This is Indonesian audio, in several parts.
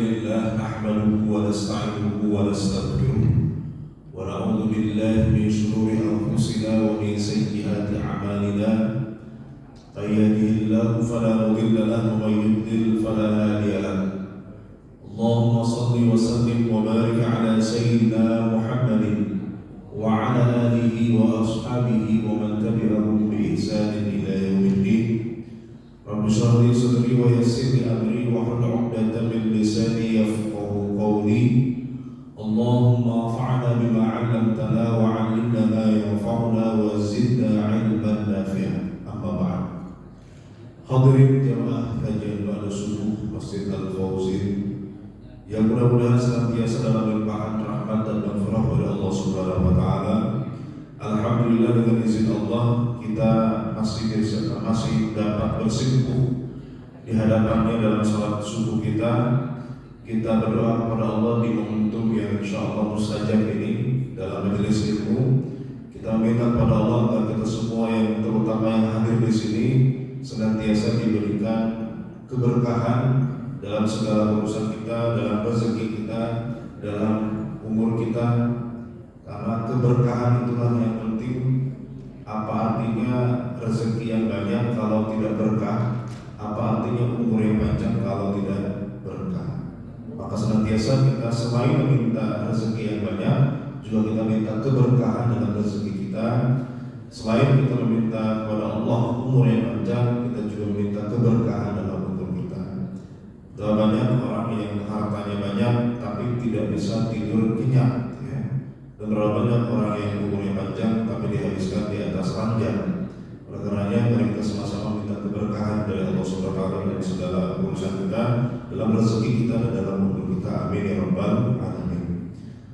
لله نحمده ونستعينه ونستغفره ونعوذ بالله من شرور أنفسنا ومن سيئات أعمالنا من يهده الله فلا مضل له ومن يضلل فلا هادي له. اللهم صل وسلم وبارك على سيدنا محمد وعلى آله وأصحابه ومن تبعهم بإحسان إلى يوم الدين. رب اشرح لي صدري ويسر لي أمري واحلل عقدة من لساني يفقهوا قولي. اللهم انفعنا بما علمتنا وعلمنا ما ينفعنا وزدنا علما نافعا. أما بعد. Hadirin jamaah kajian pada subuh Masjid Al-Fauzin yang mudah-mudahan senantiasa dalam limpahan rahmat dan maghfirah dari Allah Subhanahu wa taala. Alhamdulillah, dengan izin Allah kita masih dapat bersimpuh di hadapannya dalam salat subuh kita. Kita berdoa kepada Allah di momentum yang insyaallah mustajab ini dalam majelis ilmu. Kita minta kepada Allah agar kita semua yang terutama yang hadir di sini senantiasa diberikan keberkahan dalam segala urusan kita, dalam rezeki kita, dalam umur kita, karena keberkahan itulah yang penting. Apa artinya rezeki yang banyak kalau tidak berkah? Apa artinya umur yang panjang kalau tidak berkah? Maka senantiasa kita selain meminta rezeki yang banyak, juga kita minta keberkahan dalam rezeki kita. Selain kita meminta kepada Allah umur yang panjang, kita juga meminta keberkahan dalam umur kita. Doa banyak orang yang hartanya banyak tapi tidak bisa tidur kenyang, ya. Dan berapa banyak orang yang umurnya panjang tapi dihabiskan di atas ranjang. Oleh karenanya mari kita sama-sama minta keberkahan dari Allah Subhanahu wa taala dalam segala urusan kita, dalam rezeki kita dan dalam umur kita. Amin ya rabbal alamin.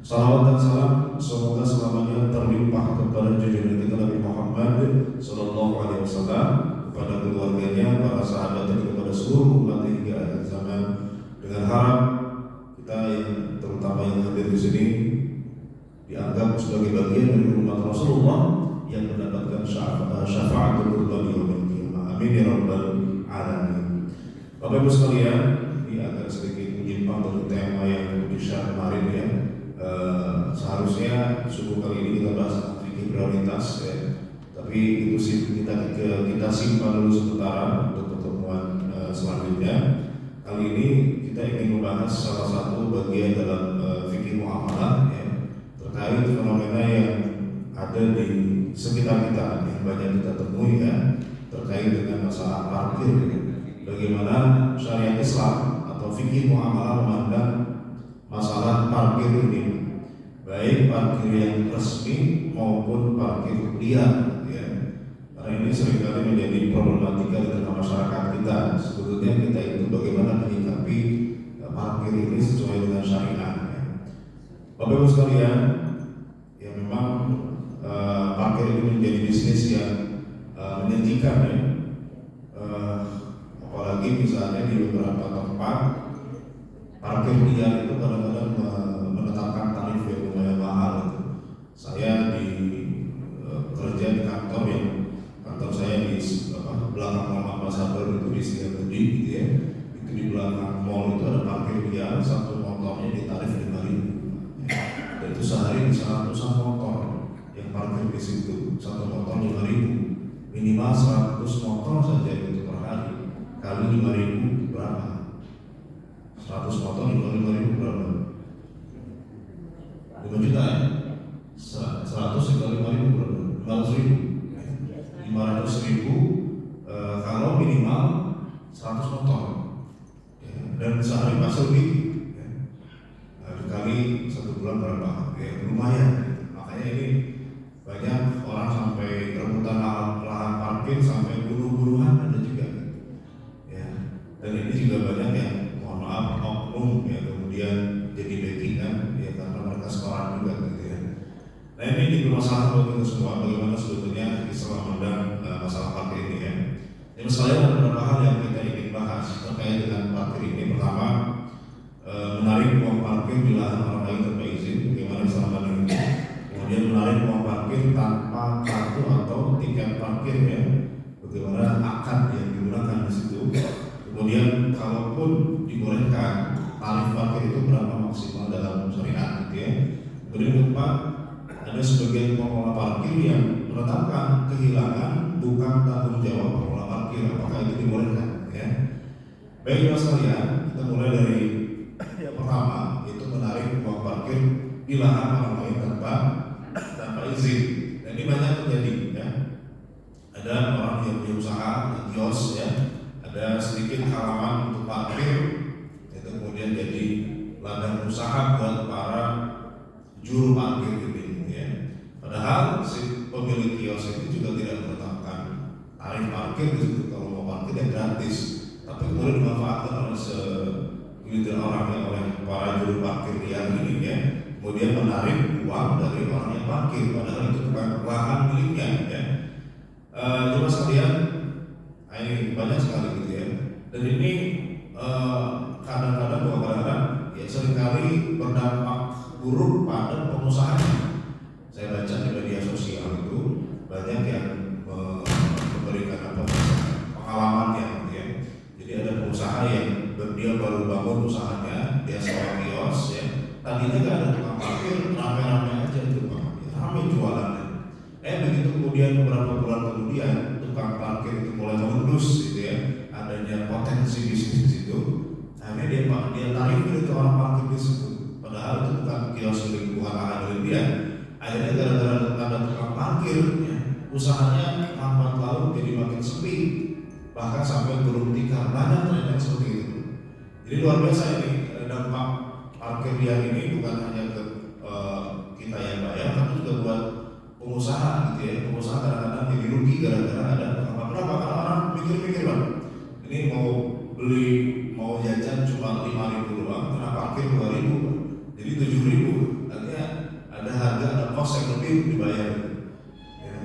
Salawat dan salam semoga selamanya terlimpah kepada junjungan kita Nabi Muhammad sallallahu alaihi wasallam, kepada keluarganya, para sahabat dan kepada seluruh umat hingga akhir zaman. Dengan harap kita yang terutama yang hadir di sini dianggap sebagai bagian dari umat Rasulullah yang mendapatkan syafaatul uzma yaumil qiyamah. Amin ya rabbal alamin. Bapak Ibu sekalian, ini agak sedikit menyimpang dari tema yang bisa kemarin ya. Seharusnya subuh kali ini kita bahas fikih prioritas ya. Tapi itu sih kita simpan dulu sementara untuk pertemuan selanjutnya. Kali ini kita ingin membahas salah satu bagian dalam fikih muamalah ya, terkait fenomena yang ada di sekitar kita yang banyak kita temui ya, terkait dengan masalah parkir ya. Bagaimana syariat Islam atau fikih muamalah memandang masalah parkir ini, baik parkir yang resmi maupun parkir liar ya. Karena ini seringkali menjadi problematika di tengah masyarakat kita. Sebetulnya kita itu bagaimana menyikapi parkir ini sesuai dengan syariat ya. Bapak Ibu sekalian, ya memang parkir ini menjadi bisnis yang menjanjikan ya. Apalagi misalnya di beberapa tempat parkir liar itu kadang-kadang menetapkan tarif yang lumayan mahal gitu. Saya kerja di kantor yang kantor saya di belakang Mall Ambassador itu di Setiabudi gitu ya. Itu di belakang mall itu ada parkir liar, satu motornya ditarif 5.000. Dan itu sehari bisa ratusan motor yang parkir di situ. Satu motor 5.000. Minimal 100 motor saja itu per hari. Kali 5.000 berapa? 100 motor 5.000 berapa? 5 juta ya? 100 kali 5.000 berapa? 500.000. 500.000 kalau minimal 100 motor ya. Dan sehari pasang lebih ya. Dikali 1 bulan berapa? Ya, lumayan. Makanya ini banyak orang sampai rebutan lahan parkir sampai bunuh-bunuhan ada juga ya. Dan ini juga banyak yang maaf oknum ya, kemudian jadi backingan ya karena mereka setoran juga gitu ya. Nah ini jadi masalah buat kita semua, bagaimana sebetulnya Islam memandang masalah parkir ini ya. Yang sekalian ada beberapa hal yang kita ingin bahas terkait dengan parkir ini. Pertama, menarik uang parkir di lahan orang lain tanpa izin, bagaimana Islam memandang ini. Kemudian menarik uang parkir tanpa kartu atau tiket parkir ya, bagaimana akad yang digunakan di situ. Kemudian kalaupun dibolehkan tarif parkir Kemudian keempat, ada sebagian pengelola parkir yang menetapkan kehilangan bukan tanggung jawab pengelola parkir. Apakah itu dibolehkan? Ya. Baik Mas sekalian, kita mulai dari yang pertama, yaitu menarik uang parkir di lahan orang lain tanpa izin. Dan ini banyak terjadi. Ya. Ada orang yang punya usaha, kios, ya, ada sedikit halaman untuk parkir, itu kemudian jadi ladang usaha buat para juru parkir gitu, ya. Padahal si pemilik kios itu juga tidak menetapkan tarif parkir di situ. Kalau mau parkir ya gratis, tapi kemudian dimanfaatkan oleh segelintir orang, ya, oleh para juru parkir liar ini, ya. Kemudian menarik uang dari orang yang parkir, padahal itu bukan lahan miliknya, ya. Coba sekalian, ini banyak sekali gitu, ya. Dan ini kadang-kadang ya seringkali berdampak buruk pada pengusahanya. Saya baca di media sosial itu banyak yang memberikan pengalamannya, gitu, ya. Jadi ada pengusaha yang dia baru bangun usahanya, dia sewa kios, ya. Tadinya nggak ada tukang parkir, rame-rame aja itu, Pak. Rame jualannya. Begitu kemudian beberapa bulan kemudian tukang parkir itu mulai mengendus, gitu, ya. Adanya potensi bisnis di situ. Akhirnya dia tarik itu orang parkir di situ. Padahal itu bukan kios milik, bukan lahan milik dia. Akhirnya gara-gara ada tukang parkir, ya, usahanya lambat laun jadi makin sepi, bahkan sampai gulung tikar. Banyak ternyata seperti itu. Jadi luar biasa ini dampak parkir liar ini, bukan hanya ke kita yang bayar, tapi juga buat pengusaha, gitu, ya. Pengusaha kadang-kadang jadi rugi gara-gara ada tukang parkir. Kenapa? Karena orang mikir-mikir, Pak, ini mau jajan cuma 5.000 doang, kena parkir 2.000, jadi 7.000. Artinya ada harga, ada kos yang lebih dibayar, ya.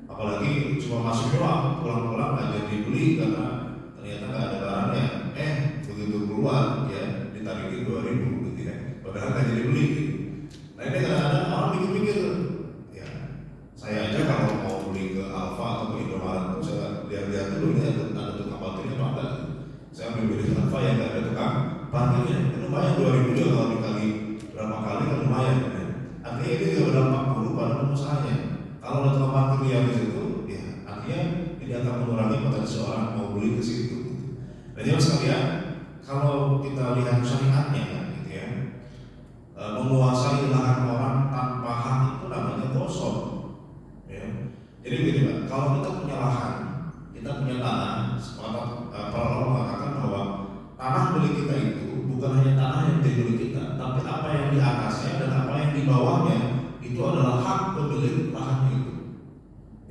Apalagi cuma masuk doang, pulang-pulang nggak jadi beli karena ternyata nggak ada barangnya. Begitu keluar, ya, ditarikin 2.000, gitu, ya. Padahal nggak jadi beli, gitu. Nah ini kadang-kadang orang mikir-mikir, ya. Saya aja kalau mau beli ke Alfa atau ke Indomaret, saya lihat-lihat dulu ini ada tukang parkirnya apa enggak. Saya ambil beli Alfa yang nggak ada tukang parkirnya, itu lumayan 2.000 juga kalau dikali berapa kali kan lumayan, ya. Artinya ini juga berdampak buruk pada pengusahanya. Kalau ada tukang parkir yang di situ, ya, artinya ini akan mengurangi potensi orang mau beli ke situ. Jadi sekalian, kalau kita lihat syariatnya, gitu, ya, menguasai lahan orang tanpa hak itu namanya gosok, ya. Jadi begini, Pak, kalau kita punya lahan, kita punya tanah, para ulama mengatakan bahwa tanah milik kita itu bukan hanya tanah yang menjadi milik kita, tapi apa yang di atasnya dan apa yang di bawahnya itu adalah hak pemilik lahannya itu,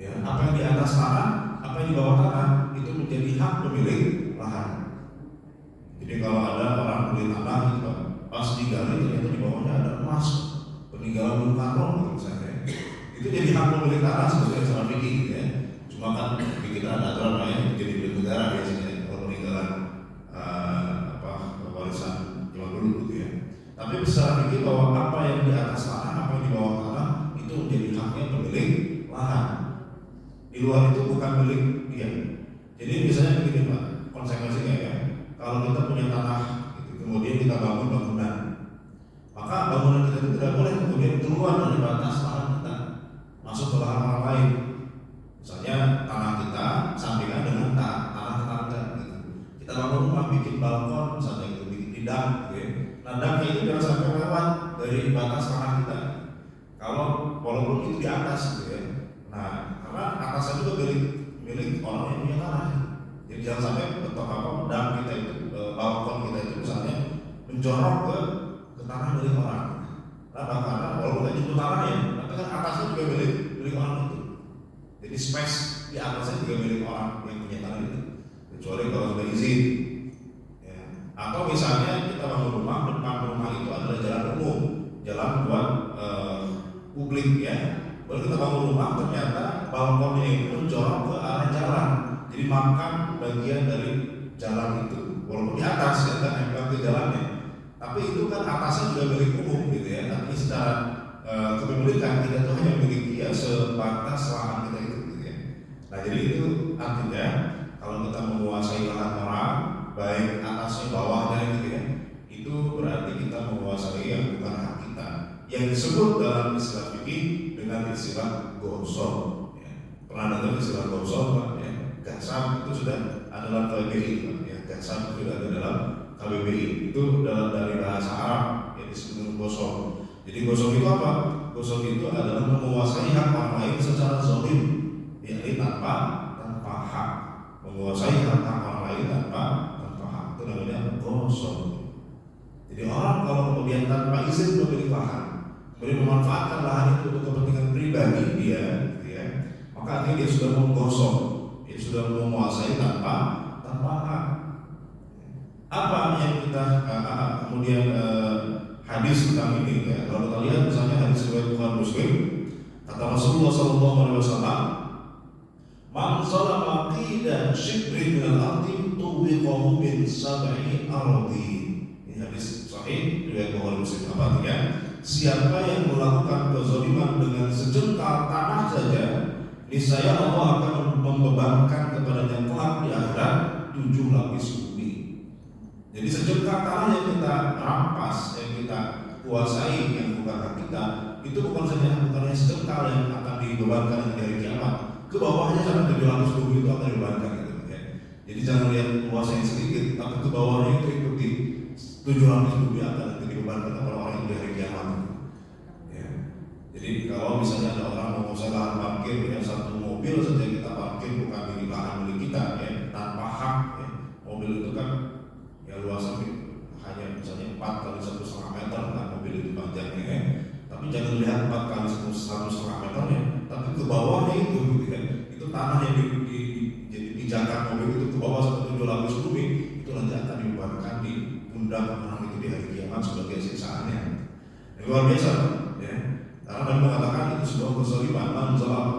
ya. Apa yang di atas tanah, apa yang di bawah tanah itu menjadi hak pemilik lahan. Jadi kalau ada orang beli tanah gitu, pas digali ternyata di bawahnya ada emas, peninggalan Bung Karno misalnya, itu jadi hak pemilik tanah sebagai secara fikih, gitu, ya. Cuma kan di kita ada aturan lain jadi milik negara biasanya kalau peninggalan warisan zaman dulu, gitu, ya. Tapi secara fikih bahwa apa yang di atas tanah, apa yang di bawah tanah itu menjadi haknya pemilik lahan. Di luar itu bukan milik dia. Jadi misalnya begini, Pak, konsekuensinya, ya. Kalau kita punya tanah, gitu, kemudian kita bangun bangunan, maka bangunan kita itu tidak boleh kemudian keluar dari batas lahan kita, masuk ke lahan orang lain. Misalnya tanah kita sampingan dengan tanah tetangga, gitu. Kita bangun rumah, bikin balkon, misalnya itu bikin dindang, gitu, ya. Nah, dindangnya itu jangan sampai lewat dari batas tanah kita. Kalau walaupun itu di atas, gitu, ya. Nah, karena atasnya juga milik orang yang punya tanah. Jadi jangan sampai betok dam kita itu, balkon kita itu misalnya menjorok ke tanah milik orang. Karena walaupun nggak jumlah tanahnya, tapi kan atasnya juga milik orang itu. Jadi space di atasnya juga milik orang yang punya tanah itu, kecuali kalau sudah izin, ya. Atau misalnya kita bangun rumah, depan rumah itu adalah jalan umum, jalan buat publik, ya. Baru kita bangun rumah, ternyata balkonnya itu menjorok ke arah jalan, jadi makan bagian dari jalan itu, walaupun di atas ya kan nempel ke jalannya, tapi itu kan atasnya juga milik umum, gitu, ya. Tapi secara kepemilikan kita itu hanya memiliki, ya, sebatas lahan kita itu, gitu, ya. Nah jadi itu artinya kalau kita menguasai lahan orang, baik atasnya bawahnya, gitu, ya, itu berarti kita menguasai yang bukan hak kita. yang disebut dalam istilah fikih dengan istilah gosok. Ya. Pernah dengar istilah gosok, Pak? Ya. Gasam itu sudah ada dalam KBBI, Pak. Ya. Gasam itu sudah ada dalam KBBI. Itu dari bahasa Arab yang disebut dengan gosok. Jadi gosok itu apa? Gosok itu adalah menguasai hak orang lain secara zalim, yakni tanpa hak. Menguasai hak orang lain tanpa hak, itu namanya gosok. Jadi orang kalau kemudian tanpa izin memiliki lahan, kemudian memanfaatkan lahan itu untuk kepentingan pribadi dia, maka artinya dia sudah menggosok, dia sudah menguasai tanpa hak. Apa yang kita kemudian hadis tentang ini? Ya, kalau kita lihat misalnya hadis riwayat Bukhari Muslim, kata Rasulullah SAW, "Man zalama qida shibrin min al-ardi tuwiqahu min sab'i ardi." Ini hadis sahih riwayat Bukhari Muslim. Apa artinya? Siapa yang melakukan kezaliman dengan sejengkal tanah saja, niscaya Allah akan membebankan kepadanya kelak di akhirat 7 lapis bumi. Jadi sejengkal tanah yang kita rampas, yang kita kuasai, yang bukan hak kita, itu bukan hanya sejengkal yang akan dibebankan di hari kiamat. Ke bawahnya sampai 7 lapis bumi itu akan dibebankan gitu, ya. Jadi jangan lihat luasnya sedikit, tapi ke bawahnya itu ikuti 7 lapis bumi akan dibebankan kepada orang di hari kiamat. Ya. Jadi kalau misalnya ada orang menguasai lahan parkir, ya, satu mobil saja kita parkir bukan di lahan milik kita, ya, tanpa hak, ya. Mobil itu kan ya luasnya hanya misalnya 4 kali 1,5 meter kan mobil itu panjangnya, ya. Tapi jangan lihat 4 kali 1,5 meternya, tapi ke bawahnya itu, gitu kan. Itu tanah yang jadi pijakan mobil itu ke bawah sampai 7 lapis bumi, itu nanti akan dibebankan di pundak orang itu di hari kiamat sebagai siksaannya. Yang luar biasa, ya. Karena Nabi mengatakan itu sebuah kezaliman, manzalam.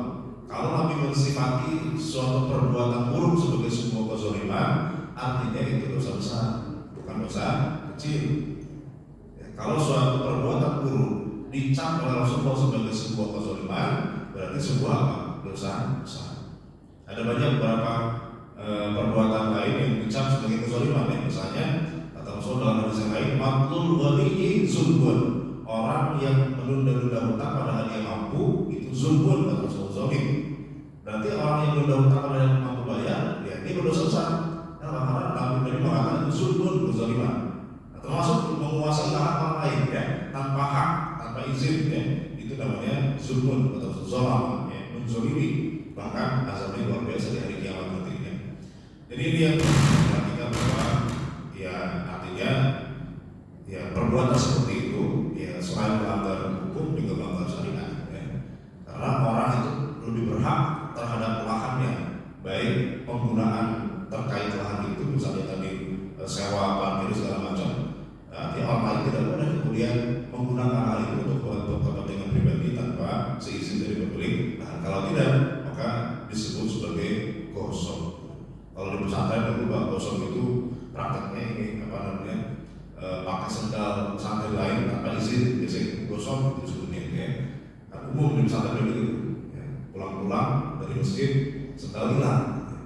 Kalau Nabi mensifati suatu perbuatan buruk sebagai sebuah kezaliman, artinya itu dosa besar, bukan dosa kecil. Ya, kalau suatu perbuatan buruk dicap oleh Rasulullah sebagai sebuah kezaliman, berarti sebuah dosa besar. Ada banyak beberapa perbuatan lain yang dicap sebagai kezaliman, ya. Misalnya kata Rasulullah dalam hadis yang lain, matlul ghaniyi zulmun. Orang yang menunda-nunda hutang pada hari yang mampu itu zulmun, kata Rasulullah, zalim. Berarti orang yang menunda hutang pada yang mampu bayar, ya ini berdosa besar. Karena Nabi mengatakan itu zulmun, kezaliman. Termasuk menguasai lahan orang lain, ya, tanpa hak, tanpa izin, ya, itu namanya zulmun atau zalam, ya, menzalimi. Bahkan azabnya luar biasa di hari kiamat nanti, ya. Jadi ini yang perhatikan bahwa ya artinya ya perbuatan seperti itu ya selain melanggar hukum juga melanggar syariat, ya. Karena orang itu lebih berhak terhadap lahannya, baik penggunaan terkait lahan itu misalnya tadi sewa parkir segala macam. Nah, orang lain tidak boleh kemudian menggunakan hal itu untuk kepentingan pribadi tanpa seizin dari pemilik. Nah, kalau tidak maka disebut sebagai gosok. Kalau di pesantren dulu Pak, gosok itu prakteknya ini apa namanya? Pakai sendal santri lain tanpa izin, biasanya gosok itu sebutnya, ya. Nah, umum di pesantren begitu, ya. Pulang-pulang dari masjid sendal hilang, ya.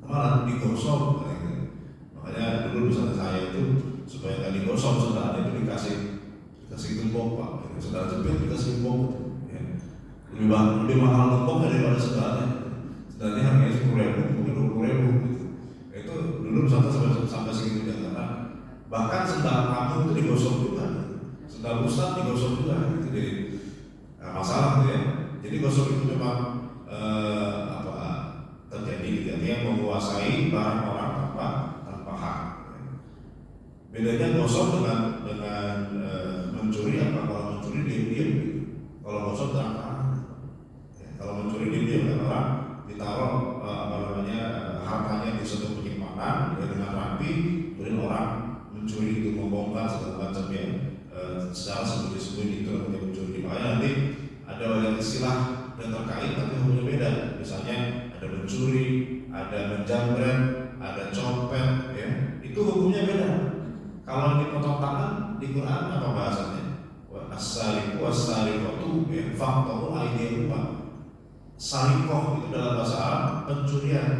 Malah digosok, ya. Makanya dulu pesantren saya itu supaya nggak digosok sendal itu dikasih gembok Pak, ya. Sendal jepit dikasih gembok, ya. Lebih mahal gembok daripada sendalnya. Sendalnya harganya 10.000, mungkin 20.000 gitu. Itu dulu pesantren sampai segitu karena bahkan sendal kamu itu digosok juga, sendal ustaz digosok juga, gitu. Jadi masalah, ya. Jadi gosok itu memang terjadi, gitu. Artinya menguasai barang orang tanpa hak. Bedanya gosok dengan mencuri apa? Kalau mencuri diam-diam, gitu. Kalau gosok terang-terangan, ya. Kalau mencuri diam-diam kan orang ditaruh hartanya di suatu penyimpanan, ya, dengan rapi, kemudian orang mencuri itu membongkar segala macam, ya, secara sembunyi-sembunyi, itu namanya mencuri. Makanya nanti ada banyak istilah yang terkait tapi hukumnya beda. Misalnya ada mencuri, ada menjamret, ada copet, ya, itu hukumnya beda. Kalau dipotong tangan di Quran apa bahasanya? As-sariqu was-sariqatu faqta'u aydiyahuma. Sarikoh itu dalam bahasa Arab pencurian.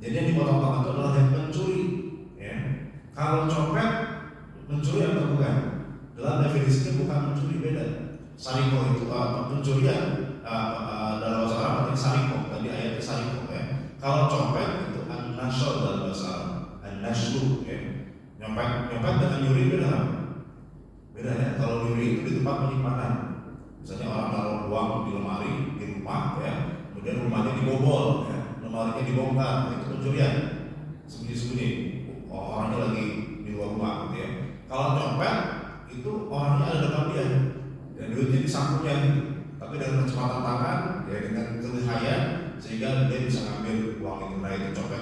Jadi yang dipotong tangan itu adalah yang mencuri, ya. Kalau copet mencuri atau bukan? Dalam definisinya bukan mencuri, beda. Sariko itu pencurian dalam bahasa Arab artinya sariko, tadi ayatnya sariko ya. Kalau copet itu an-nasyr dalam bahasa Arab, an-nasyru ya. Nyopet dengan nyuri beda kan? Beda ya. Kalau nyuri itu di tempat penyimpanan. Misalnya orang naruh uang di lemari di rumah ya, kemudian rumahnya dibobol ya, lemarinya dibongkar, itu pencurian. Sembunyi-sembunyi, orangnya lagi di luar rumah gitu ya. Kalau nyopet itu orangnya ada depan dia, dan duitnya di sakunya, tapi dengan kecepatan tangan, ya dengan kelihayan sehingga dia bisa ngambil uang itu. Nah itu copet.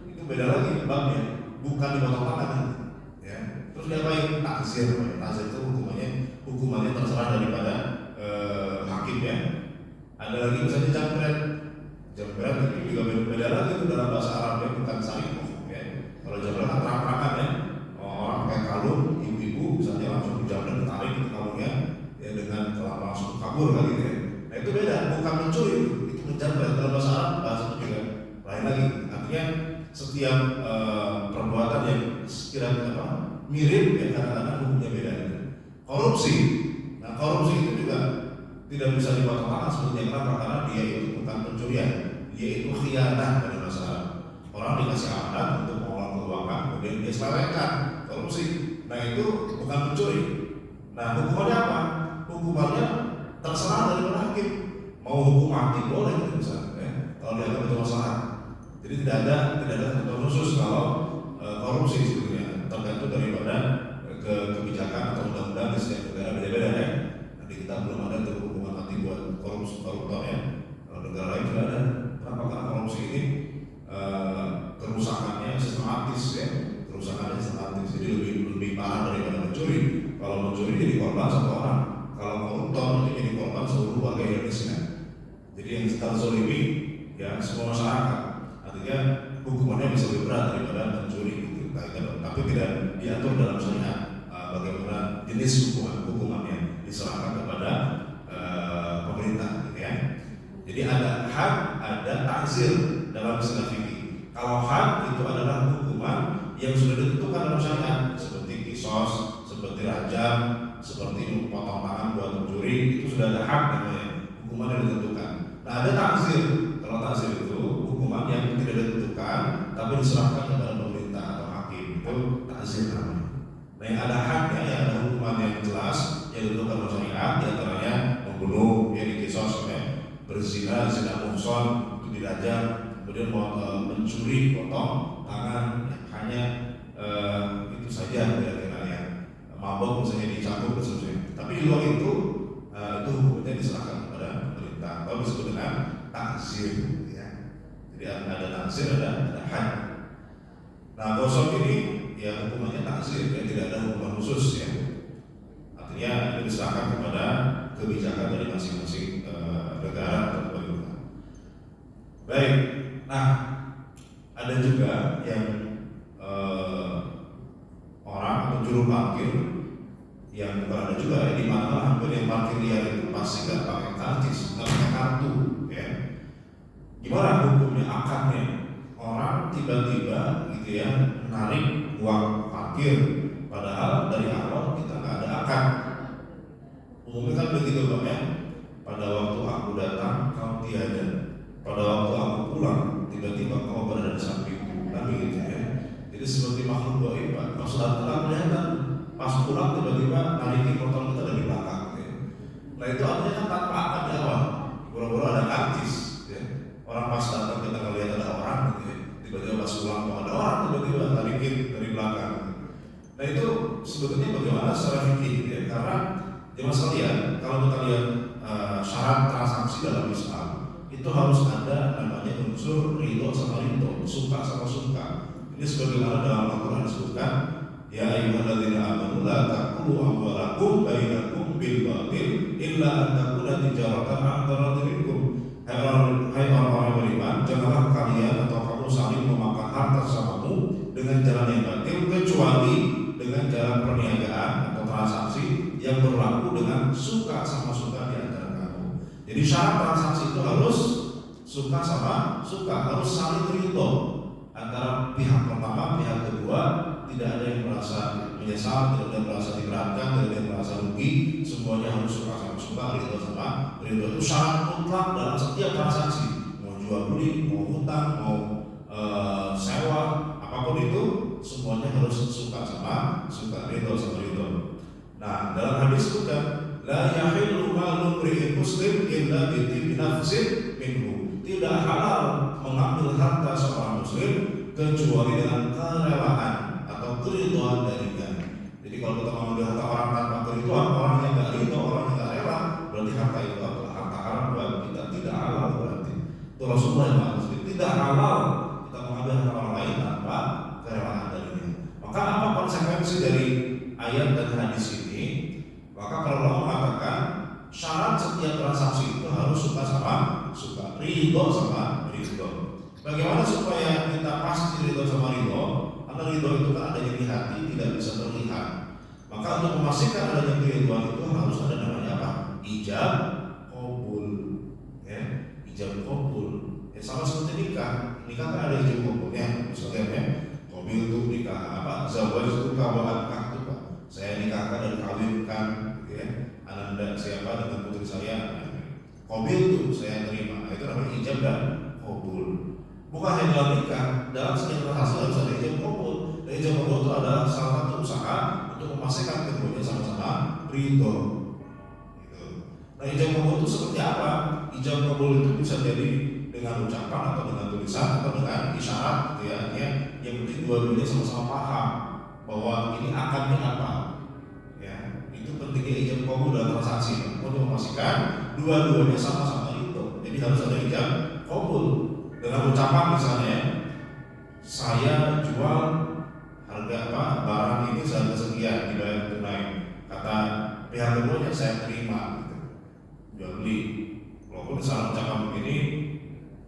Itu beda lagi babnya, bukan dipotong tangan, ya. Terus diapain? Takzir. Takzir itu hukumannya terserah daripada hakim ya. Ada lagi misalnya jambret. Jambret itu juga beda lagi itu dalam bahasa Arabnya, bukan sariko ya. Kalau jambret kan terang-terangan ya. Orang pakai kalung, ibu-ibu misalnya langsung dijambret, ditarik ke kalungnya ya dengan langsung kabur kan gitu ya. Nah itu beda, bukan mencuri, itu menjambret. Dalam bahasa Arab bahasanya juga lain lagi. Artinya setiap perbuatan yang sekiranya mirip ya kadang-kadang hukumnya beda. Korupsi, nah korupsi itu juga tidak bisa dipotong tangan sebetulnya. Kenapa? Karena dia itu bukan pencurian, dia itu khianat pada bahasa Arab. Orang dikasih amanat untuk mengelola keuangan, kemudian dia selewengkan, korupsi. Nah itu bukan mencuri. Nah hukumannya apa? Hukumannya terserah dari hakim. Mau hukum mati boleh gitu misalnya, ya. Kalau dianggap itu masalah. Jadi tidak ada ketentuan khusus kalau korupsi sebetulnya, tergantung daripada kebijakan atau undang-undang di setiap negara beda-beda ya. Nanti kita belum ada hukuman mati buat koruptor ya. Kalau negara lain sudah ada. Kenapa? Karena korupsi ini kerusakannya sistematis ya. Kerusakannya sistematis, jadi lebih parah daripada mencuri. Kalau mencuri jadi korban satu orang, kalau koruptor itu jadi korban seluruh warga Indonesia. Jadi yang terzolimi ya semua masyarakat. Artinya hukumannya bisa lebih berat daripada mencuri gitu. Tapi tidak diatur dalam syariat bagaimana jenis hukumannya diserahkan kepada pemerintah gitu ya. Jadi ada had, ada takzir dalam istilah fikih. Kalau had itu adalah hukuman yang sudah ditentukan dalam syariat, seperti kisos, seperti rajam, seperti potong tangan buat mencuri, itu sudah ada had namanya, hukuman yang ditentukan. Nah ada takzir. Kalau takzir itu hukuman yang tidak ditentukan tapi diserahkan kepada pemerintah atau hakim, itu takzir namanya. Nah yang ada hadnya, yang ada hukuman yang jelas yang ditentukan oleh syariat, diantaranya membunuh, ya dikisos, ya, berzina, zina muhson itu dirajam, kemudian mencuri, potong tangan, hanya itu saja kira-kira, mabok misalnya dicambuk dan seterusnya. Tapi di luar itu hukumnya diserahkan kepada pemerintah. Kalau disebut dengan takzir, ya. Jadi ada takzir, ada had. Nah gosok ini ya hukumannya takzir, ya tidak ada hukuman khusus ya. Artinya itu diserahkan kepada kebijakan dari masing-masing negara atau pemerintah. Baik, nah ada juga yang orang atau juru parkir yang bukan ada juga ya, di mana hampir yang parkir liar itu pasti nggak pakai karcis, nggak pakai kartu ya. Gimana hukumnya, akadnya? Orang tiba-tiba gitu ya menarik uang parkir, padahal dari awal kita nggak ada akad. Umumnya kan begitu Pak ya. Pada waktu aku datang kau tiada, pada waktu aku pulang tiba-tiba kau berada di sampingku, kan begitu ya. Jadi seperti makhluk gaib Pak. Pas datang kelihatan, pas pulang tiba-tiba narikin motor kita dari belakang gitu ya. Nah itu artinya kan tanpa akad di awal, pura-pura ada karcis ya. Orang pas datang kita ngelihat ada orang gitu ya, tiba-tiba pas pulang kalau ada orang tiba-tiba narikin dari belakang. Nah itu sebetulnya bagaimana secara fikih ya? Karena jemaah sekalian, kalau kita lihat syarat transaksi dalam Islam itu harus ada namanya unsur ridho sama ridho, suka sama suka. Ini sebagaimana dalam Al-Quran disebutkan, ya ayyuhalladzina amanu la ta'kulu amwalakum bainakum bil batil illa an takuna tijaratan an taradin minkum. Hai orang-orang beriman, janganlah kalian atau kamu saling memakan harta sesamamu dengan jalan yang batil, kecuali dengan jalan perniagaan atau transaksi yang berlaku dengan suka sama suka di antara kamu. Jadi syarat transaksi itu harus suka sama suka, harus saling ridho antara pihak pertama, pihak kedua, tidak ada yang merasa menyesal, tidak merasa diberatkan, tidak merasa rugi, semuanya harus suka sama suka, ridho sama ridho. Itu syarat mutlak dalam setiap transaksi, mau jual beli, mau hutang, mau sewa, apapun itu semuanya harus suka sama suka, ridho sama ridho. Nah, dalam hadis juga la yahillu malu imri'in muslim illa bi nafsin minhu. Tidak halal mengambil harta seorang muslim kecuali dengan kerelaan atau keridhaan darinya. Jadi kalau kita mengambil harta orang tanpa keridhaan, orang yang tidak ridho, orang yang tidak rela, berarti harta itu adalah harta haram buat kita, tidak halal berarti. Itu Rasulullah yang maksud, tidak halal kita mengambil harta orang lain tanpa kerelaan darinya. Maka apa konsekuensi dari ayat dan hadis ini? Maka kalau Allah mengatakan syarat setiap transaksi itu harus suka sama suka, ridho sama ridho. Bagaimana supaya kita pasti ridho sama ridho? Karena ridho itu kan adanya di hati, tidak bisa terlihat. Maka untuk memastikan adanya keridhaan itu harus ada namanya apa? Ijab qabul. Ya, ijab qabul. Ya, sama seperti nikah. Nikah kan ada ijab qabulnya. Misalnya ya, qabil itu nikah apa? Zawaj itu kawalan nikah itu Pak. Saya nikahkan dan kawinkan, ya. Ananda siapa dengan putri saya. Qabil itu saya terima. Itu namanya ijab dan qabul. Bukan hanya dalam nikah, dalam setiap transaksi harus ada ijab qabul. Dan ijab qabul itu adalah salah satu usaha untuk memastikan keduanya sama-sama ridho. Gitu. Nah, ijab qabul itu seperti apa? Ijab qabul itu bisa jadi dengan ucapan atau dengan tulisan atau dengan isyarat, gitu ya. Yang penting dua-duanya sama-sama paham bahwa ini akadnya apa. Ya, itu pentingnya ijab qabul dalam transaksi untuk memastikan dua-duanya sama-sama ridho. Jadi harus ada ijab qabul. Dengan ucapan misalnya, saya jual harga apa barang ini seharga sekian dibayar tunai. Kata pihak keduanya saya terima, gitu. Jual beli. Walaupun salah ucapan begini,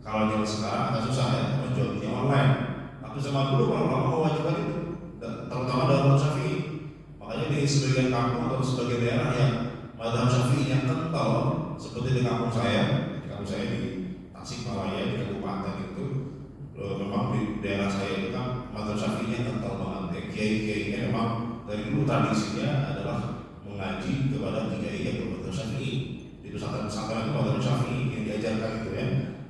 kalau jual sekarang agak susah ya, jual beli online. Tapi zaman dulu kalau lama mewajibkan itu, terutama dalam Syafi'i. Makanya di sebagian kampung atau sebagian daerah yang mazhab Syafi'i yang kental, seperti di kampung saya di Tasikmalaya, di kabupaten itu, memang di daerah saya itu kan mazhab Syafi'inya kental banget. Kiai-kiainya memang dari dulu tradisinya adalah mengaji kepada kiai yang bermadzhab Syafi'i. Di pesantren-pesantren itu mazhab Syafi'i yang diajarkan itu ya.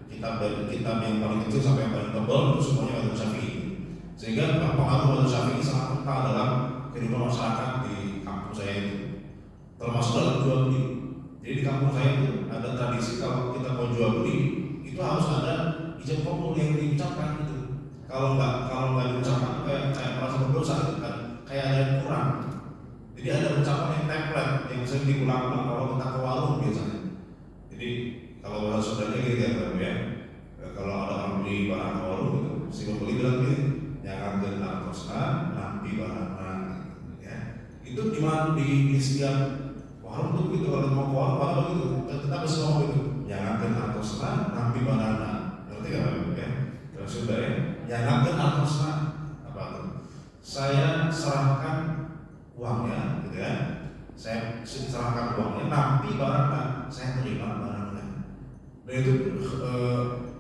Kitab yang paling kecil sampai yang paling tebal itu semuanya mazhab Syafi'i. Sehingga pengaruh mazhab Syafi'i sangat kental dalam kehidupan masyarakat di kampung saya itu. Termasuk dalam jual beli. Jadi di kampung saya itu ada tradisi kalau kita mau jual beli itu harus ada ijab qabul yang diucapkan gitu. Kalau nggak diucapkan kayak merasa berdosa gitu kan, kayak ada yang kurang. Jadi ada ucapan yang template yang sering diulang-ulang kalau kita ke warung biasanya. Jadi kalau bahasa Sundanya gitu ya, kalau ada orang beli barang ke warung gitu, si pembeli bilang gitu, jangan kena kosna, nanti barangnya, ya. Itu di setiap warung tuh gitu, kalau mau ke warung apa gitu, tetap semua gitu, jangan kena kosna, nanti barangnya. Ngerti kan ya? Kalau sudah ya, jangan kena kosna apa tuh? Saya serahkan uangnya, gitu ya. Saya serahkan uangnya, nanti barangnya saya terima barangnya. Nah itu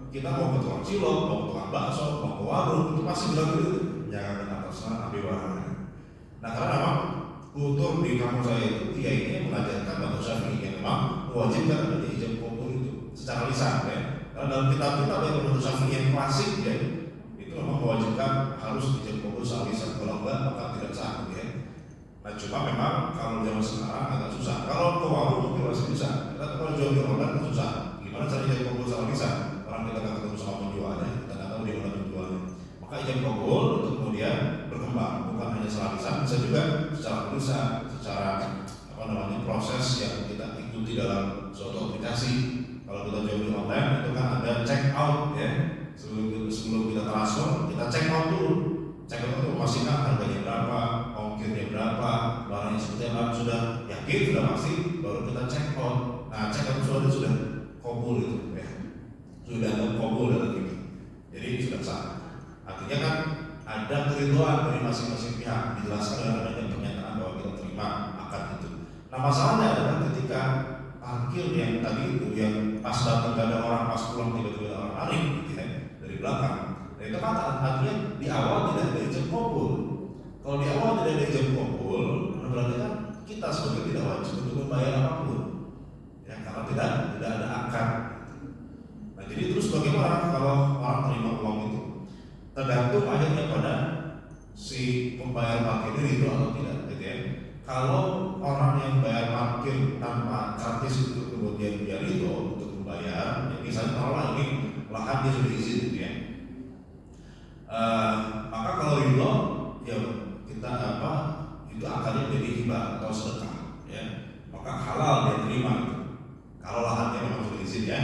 kita mau ke tukang cilok, mau ke tukang bakso, mau ke warung, itu pasti bilang gitu, jangan kena kosna, nanti barangnya. Nah karena memang kultur di kampung saya itu kiainya mengajarkan mazhab Syafi'i yang memang mewajibkan adanya ijab qabul itu secara lisan ya. Karena dalam kitab-kitab yang mazhab Syafi'i yang klasik ya, itu memang mewajibkan harus ijab qabul secara lisan, kalau enggak maka tidak sah ya. Nah cuma memang kalau zaman sekarang agak susah. Kalau ke warung mungkin masih bisa, tapi kalau jual di online itu susah. Gimana cara ijab qabul secara lisan? Orang kita nggak ketemu sama penjualnya, kita nggak tahu di mana penjualnya. Maka ijab qabul untuk kemudian berkembang, bukan hanya secara lisan, bisa juga secara tulisan, secara proses yang kita ikuti dalam suatu aplikasi. Kalau kita jual di online itu kan ada check out ya, sebelum kita transfer kita check out dulu. Check out itu memastikan harganya berapa, ongkirnya berapa, barangnya seperti apa, sudah yakin sudah pasti baru kita check out. Nah check out sudah qabul itu ya, sudah ada qabul dalam ini, jadi sudah sah. Artinya kan ada keridhaan dari masing-masing pihak, dijelaskan dengan adanya pernyataan bahwa kita terima akad itu. Nah masalahnya adalah ketika parkir yang tadi itu, yang pas datang gak ada orang, pas pulang tiba-tiba ada orang lari gitu ya, dari belakang. Nah itu kan artinya di awal tidak ada ijab qabul. Kalau di awal tidak ada ijab qabul, kita sebenarnya tidak wajib untuk membayar apapun, ya, karena tidak ada akad. Nah, jadi terus bagaimana kalau orang terima uang itu? Tergantung akhirnya pada si pembayar parkir itu atau tidak, gitu ya. Kalau orang yang bayar parkir tanpa gratis itu kemudian dia ridho untuk membayar, ya, misalnya kalau ini lahan dia sudah izin, gitu ya. Maka kalau ridho, ya kita itu akannya menjadi hibah atau sedekah, ya. Maka halal dia terima gitu. Kalau lahannya memang sudah izin, ya.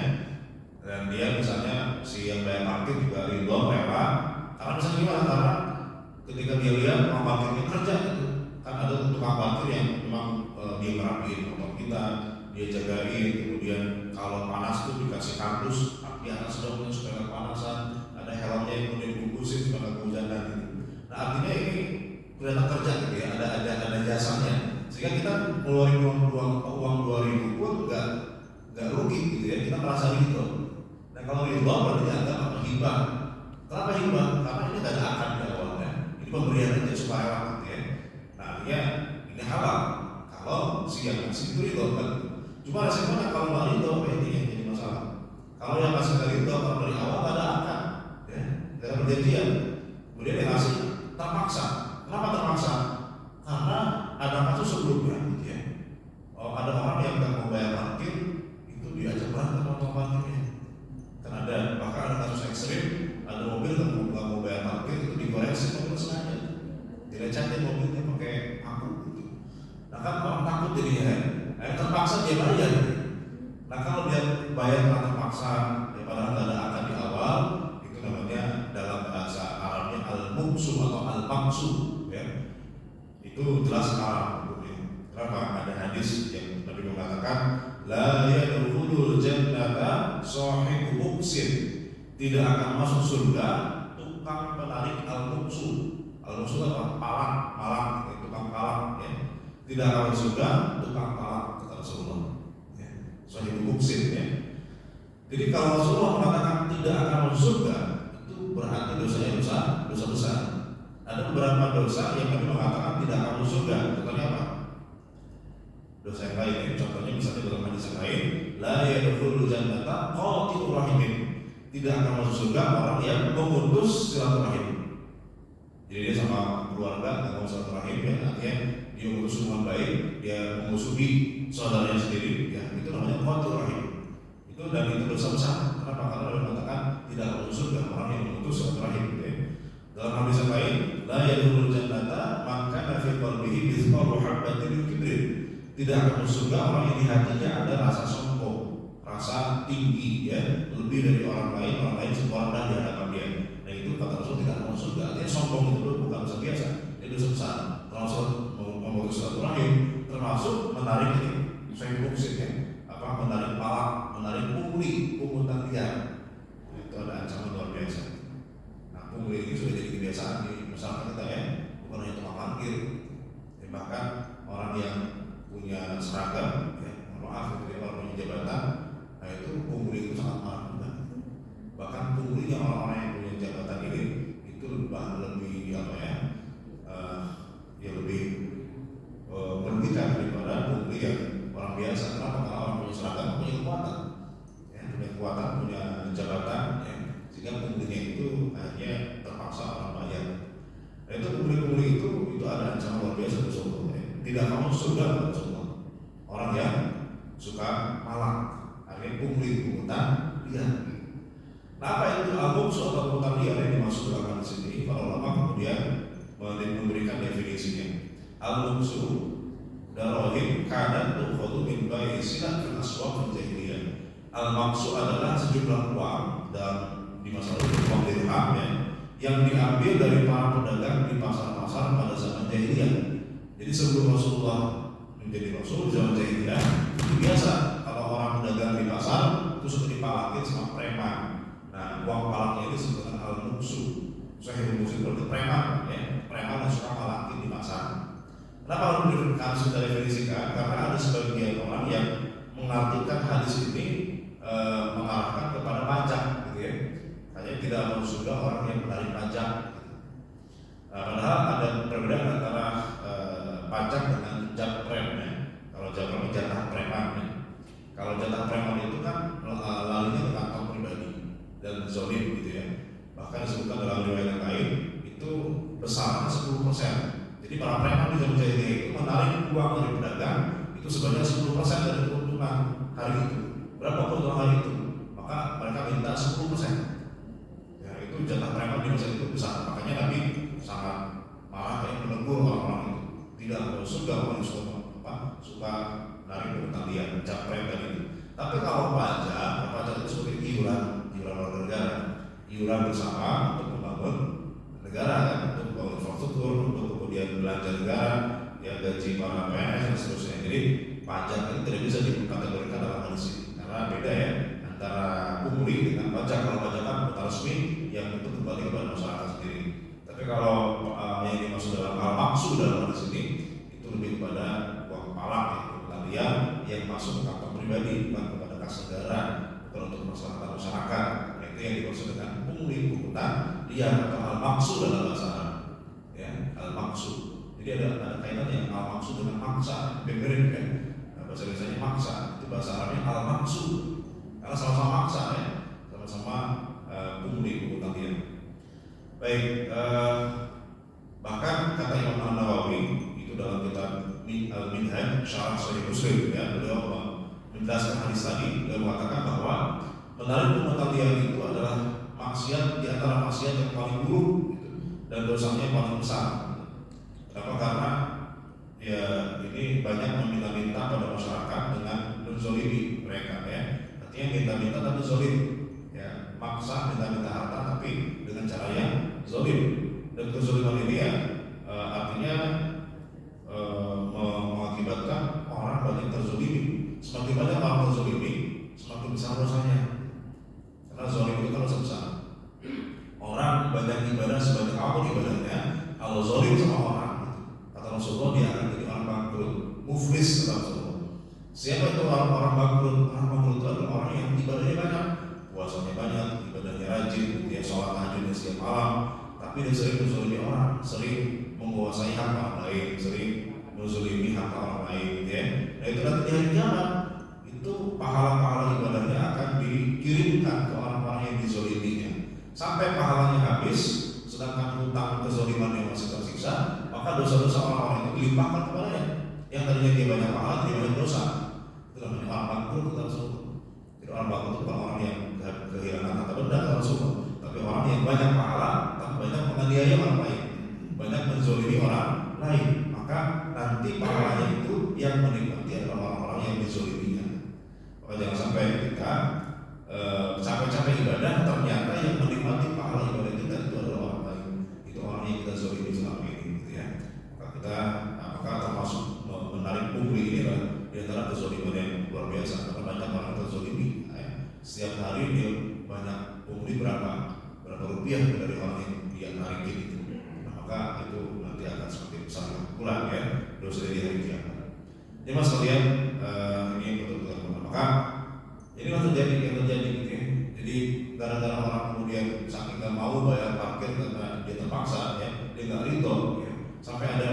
Dan dia misalnya si yang bayar parkir juga ridho, rela. Karena misalnya gimana? Karena ketika dia lihat tukang parkirnya kerja gitu, kan ada tukang parkir yang memang dia merapiin motor kita, dia jagain, kemudian kalau panas tuh dikasih kardus di atas daunnya supaya kepanasan, ada helmnya yang kemudian dibungkusin supaya kehujanan gitu. Nah, artinya ini kelihatan kerja gitu ya, ada jasanya, sehingga kita ngeluarin uang 2.000 pun nggak rugi gitu ya, kita merasa ridho. Nah, kalau ridho berarti dianggap apa? Hibah. Kenapa hibah? Karena ini tidak ada akad di awalnya, ini pemberian aja supaya gitu ya. Nah, artinya ini halal kalau si yang ngasih itu ridho kan. Cuma resikonya kalau nggak ridho, ini yang jadi masalah. Kalau yang ngasih nggak ridho, kalau dari awal nggak ada akad, ya, nggak ada perjanjian, kemudian dia ngasih terpaksa. Kenapa terpaksa? Karena ada kasus sebelumnya, gitu ya. Ada orang yang nggak mau bayar parkir, itu diajak berantem sama tukang parkirnya. Kan ada, bahkan ada kasus ekstrim, ada mobil nggak mau bayar parkir, itu dikoreksi mobil sengaja, direcatin mobilnya pakai aku, gitu. Nah, kan orang takut jadinya, terpaksa dia bayar. Nah, kalau dia bayar karena terpaksa, ya padahal nggak ada akad di awal, itu namanya dalam bahasa Arabnya al-muqsu atau al-maqsu, ya. Itu jelas haram hukumnya. Kenapa? Ada hadis yang Nabi mengatakan, la yadkhulul jannata shahibu muqsin, tidak akan masuk surga tukang penarik al-muqsu. Al-muqsu apa? Palak, tukang palak, ya. Tidak akan masuk surga tukang palak, kata Rasulullah, ya. Shahibu muqsin, ya. Jadi kalau Rasulullah mengatakan tidak akan masuk surga, itu berarti dosanya dosa besar. Ada beberapa dosa yang Nabi mengatakan tidak akan masuk surga. Contohnya apa? Dosa yang lain, ya. Contohnya misalnya dalam hadis yang lain, la yadkhulul jannata qati'ur rahimin, tidak akan masuk surga orang yang memutus silaturahim. Jadi dia sama keluarga nggak mau silaturahim, ya, artinya dia memutus hubungan baik, dia memusuhi saudaranya sendiri, ya, itu namanya qati'ur rahim. Itu dan itu dosa besar. Kenapa? Karena Nabi mengatakan tidak akan masuk surga orang yang memutus silaturahim, gitu ya. Dalam hadis yang lain, la yadkhulul jannata man kana fi qalbihi mithqalu habatin min kibrin, tidak akan masuk surga orang yang di hatinya ada rasa sombong, rasa tinggi, ya, lebih dari orang lain semua rendah di hadapan dia. Nah, itu kata Rasul tidak akan masuk surga. Artinya sombong itu bukan dosa biasa, itu dosa besar. Termasuk memutus silaturahim, termasuk menarik ini, saya buksin, ya, menarik palak, menarik pungutan liar, itu ada ancaman luar biasa. Nah, pungli ini sudah jadi kebiasaan di masyarakat kita, ya, bukan hanya tukang parkir, ya, bahkan orang yang punya seragam, ya, maaf, ketika orang punya jabatan, nah itu pungli itu sangat mahal juga. Bahkan punglinya orang-orang yang punya jabatan ini itu lebih lebih merugikan daripada pungli yang orang biasa. Kenapa? Karena orang punya seragam punya kekuatan, ya, punya jabatan, ya, sehingga punglinya itu hanya terpaksa orang bayar. Nah, itu pungli itu ada ancaman luar biasa Rasulullah, ya. Tidak mau surga Rasulullah. Orang yang suka malak, artinya pungutan liar. Nah, apa itu al-muqsu atau pungutan liar yang dimaksud dalam hadis ini? Para ulama kemudian memberikan definisinya. Al-muqsu darahim kadang tukhadu min bai'i silah fil aswaq al-jahiliyah. Al-maqsu adalah sejumlah uang dan di masa lalu uang dirham, ya, yang diambil dari para pedagang di pasar-pasar pada zaman jahiliyah. Jadi sebelum Rasulullah menjadi Rasul, zaman jahiliyah itu biasa kalau orang pedagang di pasar itu suka dipalakin sama preman. Nah, uang palaknya itu sebenarnya al-muqsu. Saya muqsu berarti preman, ya, preman yang suka palakin di pasar. Kenapa harus kita definisikan? Karena ada sebagian orang yang mengartikan hadis ini mengarahkan kepada pajak, gitu ya. Hanya tidak masuk surga orang yang menarik pajak. Padahal ada perbedaan antara pajak dengan japren. besar 10%. Jadi para preman di zaman jahiliyah itu menarik uang dari pedagang itu sebanyak 10% dari keuntungan hari itu. Berapa keuntungan hari itu? Maka mereka minta 10%. Ya, itu jatah preman di masa itu besar. Makanya Nabi sangat marah yang menegur orang-orang itu. Tidak surga orang suka narik pertalian capre tadi itu. Tapi kalau pajak itu seperti iuran warga negara, iuran bersama untuk membangun negara, kan? Untuk membangun infrastruktur, untuk kemudian belanja negara, ya gaji para PNS dan seterusnya. Jadi pajak itu tidak bisa dikategorikan dalam hal ini karena beda ya antara pungli dengan pajak. Kalau pajak kan resmi yang itu kembali kepada masyarakat sendiri. Tapi kalau yang dimaksud dalam hal maksud dalam hal ini itu lebih kepada uang palak, pertalian yang masuk ke kantong pribadi, bukan kepada kas negara, bukan untuk masyarakat. Nah, itu yang dimaksud dengan pungli, pungutan liar atau hal maksud dalam bahasa Arab. Ya, hal maksud. Jadi ada kaitan yang hal maksud dengan maksa, mirip kan? Nah, bahasa Indonesia maksa, itu bahasa Arabnya hal maksud. Karena sama-sama maksa ya, sama-sama pungli, pungutan liar. Baik, bahkan kata Imam An-Nawawi itu dalam kitab Al-Minhaj Syarah Sahih Muslim, ya, beliau menjelaskan hadis tadi dan mengatakan bahwa menarik pungutan liar itu adalah maksiat di antara maksiat yang paling buruk gitu, dan dosanya paling besar. Kenapa? Karena ya ini banyak meminta-minta pada masyarakat dengan menzolimi mereka, ya. Artinya minta-minta tapi zolim, ya, maksa minta-minta harta tapi dengan cara yang zolim. Dan kezoliman ini ya artinya mengakibatkan orang banyak terzolimi. Semakin banyak orang terzolimi, semakin besar dosanya. Karena zolim itu kan dosa besar. Orang banyak ibadah sebanyak apapun ibadahnya, kalau zolim sama orang, kata Rasulullah dia akan jadi orang bangkrut, muflis kata Rasulullah. Siapa itu orang bangkrut? Orang bangkrut itu adalah orang yang ibadahnya banyak, puasanya banyak, ibadahnya rajin, dia sholat tahajudnya setiap malam, tapi dia sering menzolimi orang, sering menguasai hak orang lain, sering menzolimi hak orang lain, ya. Nah itu nanti di hari kiamat itu pahala-pahala ibadahnya akan dikirimkan ke orang-orang yang dizoliminya sampai pahalanya habis, sedangkan hutang kezoliman yang masih tersiksa, maka dosa-dosa orang-orang itu dilimpahkan kepadanya. Yang tadinya dia banyak pahala, dia banyak dosa. Itu namanya orang bangkrut kata Rasulullah. Jadi orang bangkrut bukan orang yang kehilangan harta benda kata Rasulullah, tapi orang yang banyak pahala tapi banyak menganiaya orang lain, banyak menzolimi orang lain. Maka nanti pahalanya itu yang menikmati adalah orang-orang yang dizoliminya. Maka jangan sampai kita capek-capek ibadah, ternyata yang menikmati pahala ibadah kita itu adalah orang lain. Itu orang yang kita zolimi selama ini, gitu ya. Maka kita apakah termasuk menarik pungli ini lah di antara kezoliman yang luar biasa. Karena banyak orang terzolimi, ya. Setiap hari dia banyak pungli berapa rupiah dari orang yang dia narikin itu. Nah, maka itu nanti akan semakin besar pula ya dosa di hari kiamat. Jadi mas kalian ini yang betul-betul maka ini yang terjadi gitu ya. Jadi gara-gara orang kemudian saking nggak mau bayar parkir karena dia terpaksa ya, dia nggak ridho ya. Sampai ada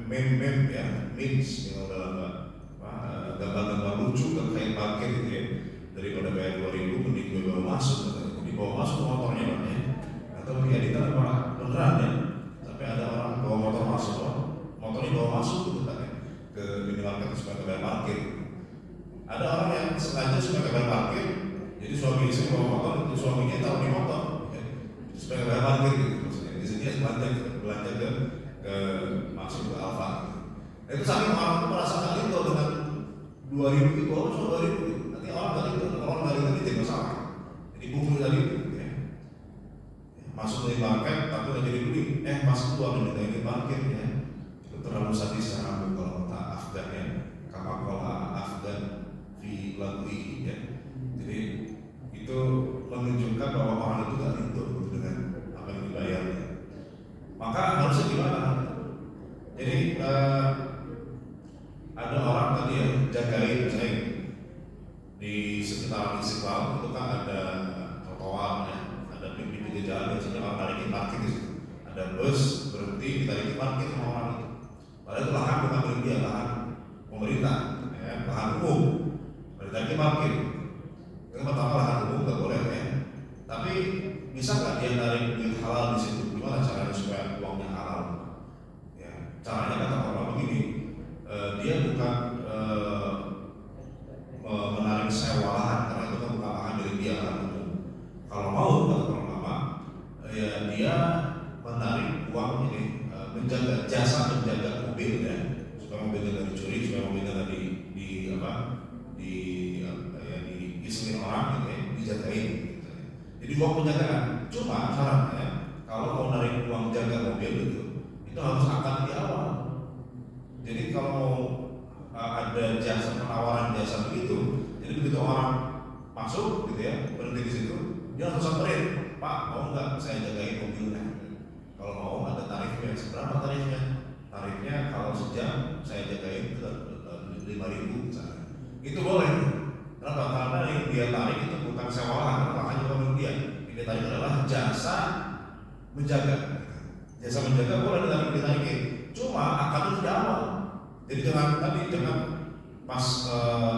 meme ya, memes yang udah gambar-gambar lucu terkait parkir gitu ya. Daripada bayar 2.000 mending gue bawa masuk, dibawa masuk motornya Pak ya. Atau editan apa beneran ya. Sampai ada orang bawa motor masuk, motornya bawa masuk gitu kan ya, ke minimarket supaya bayar parkir. Ada orang yang sengaja supaya bayar parkir, jadi suami istri bawa motor, itu suaminya taruh di motor ya, supaya bayar parkir gitu maksudnya. Di sini belanja ke masuk ke Alfa. Itu saking orang itu merasa nggak itu dengan 2.000 itu, cuma 2.000 itu. Nanti orang nggak itu, orang nggak itu jadi masalah. Jadi kumpul tadi itu ya. Masuk ke market tapi nggak jadi beli, pas keluar minta ini parkir ya. Itu terlalu sadis cara kalau kata Afgan ya, kamakola Afgan di lagu ini ya. Jadi itu menunjukkan bahwa orang itu nggak itu dengan apa yang dibayarnya. Maka harusnya gimana? Jadi ada orang tadi ya jagain misalnya di sekitar Istiqlal itu kan ada trotoar ya, ada pinggir jalan biasanya orang tarikin parkir di situ. Ada bus berhenti ditarikin parkir sama orang itu. Padahal itu lahan bukan milik dia, lahan pemerintah, ya, lahan umum. Ditarikin parkir. Yang pertama lahan umum nggak boleh ya. Tapi bisa nggak dia narik duit halal di situ? Gimana cara Caranya kata orang begini, dia bukan menarik sewa lahan, karena itu kan bukan lahan dari dia kan. Kalau mau kata orang lama, ya dia menarik uang ini, menjaga jasa menjaga mobil ya, supaya mobilnya nggak dicuri, supaya mobilnya nggak diisengin orang gitu ya, dijagain. Gitu. Jadi uang penjagaan. Cuma syaratnya kalau mau narik uang jaga mobil itu harus akad di awal. Jadi kalau ada jasa penawaran jasa begitu, jadi begitu orang masuk gitu ya, berhenti di situ, dia langsung samperin, Pak mau nggak saya jagain mobilnya? Kalau mau ada tarifnya, seberapa tarifnya? Tarifnya kalau sejam saya jagain 5.000 misalnya. Itu boleh. Kenapa? Karena yang dia tarik itu bukan sewa lahan, lahan juga milik dia. Yang dia tarik adalah jasa menjaga. Jasa menjaga boleh ditarikin. Cuma akadnya di awal. Jadi jangan pas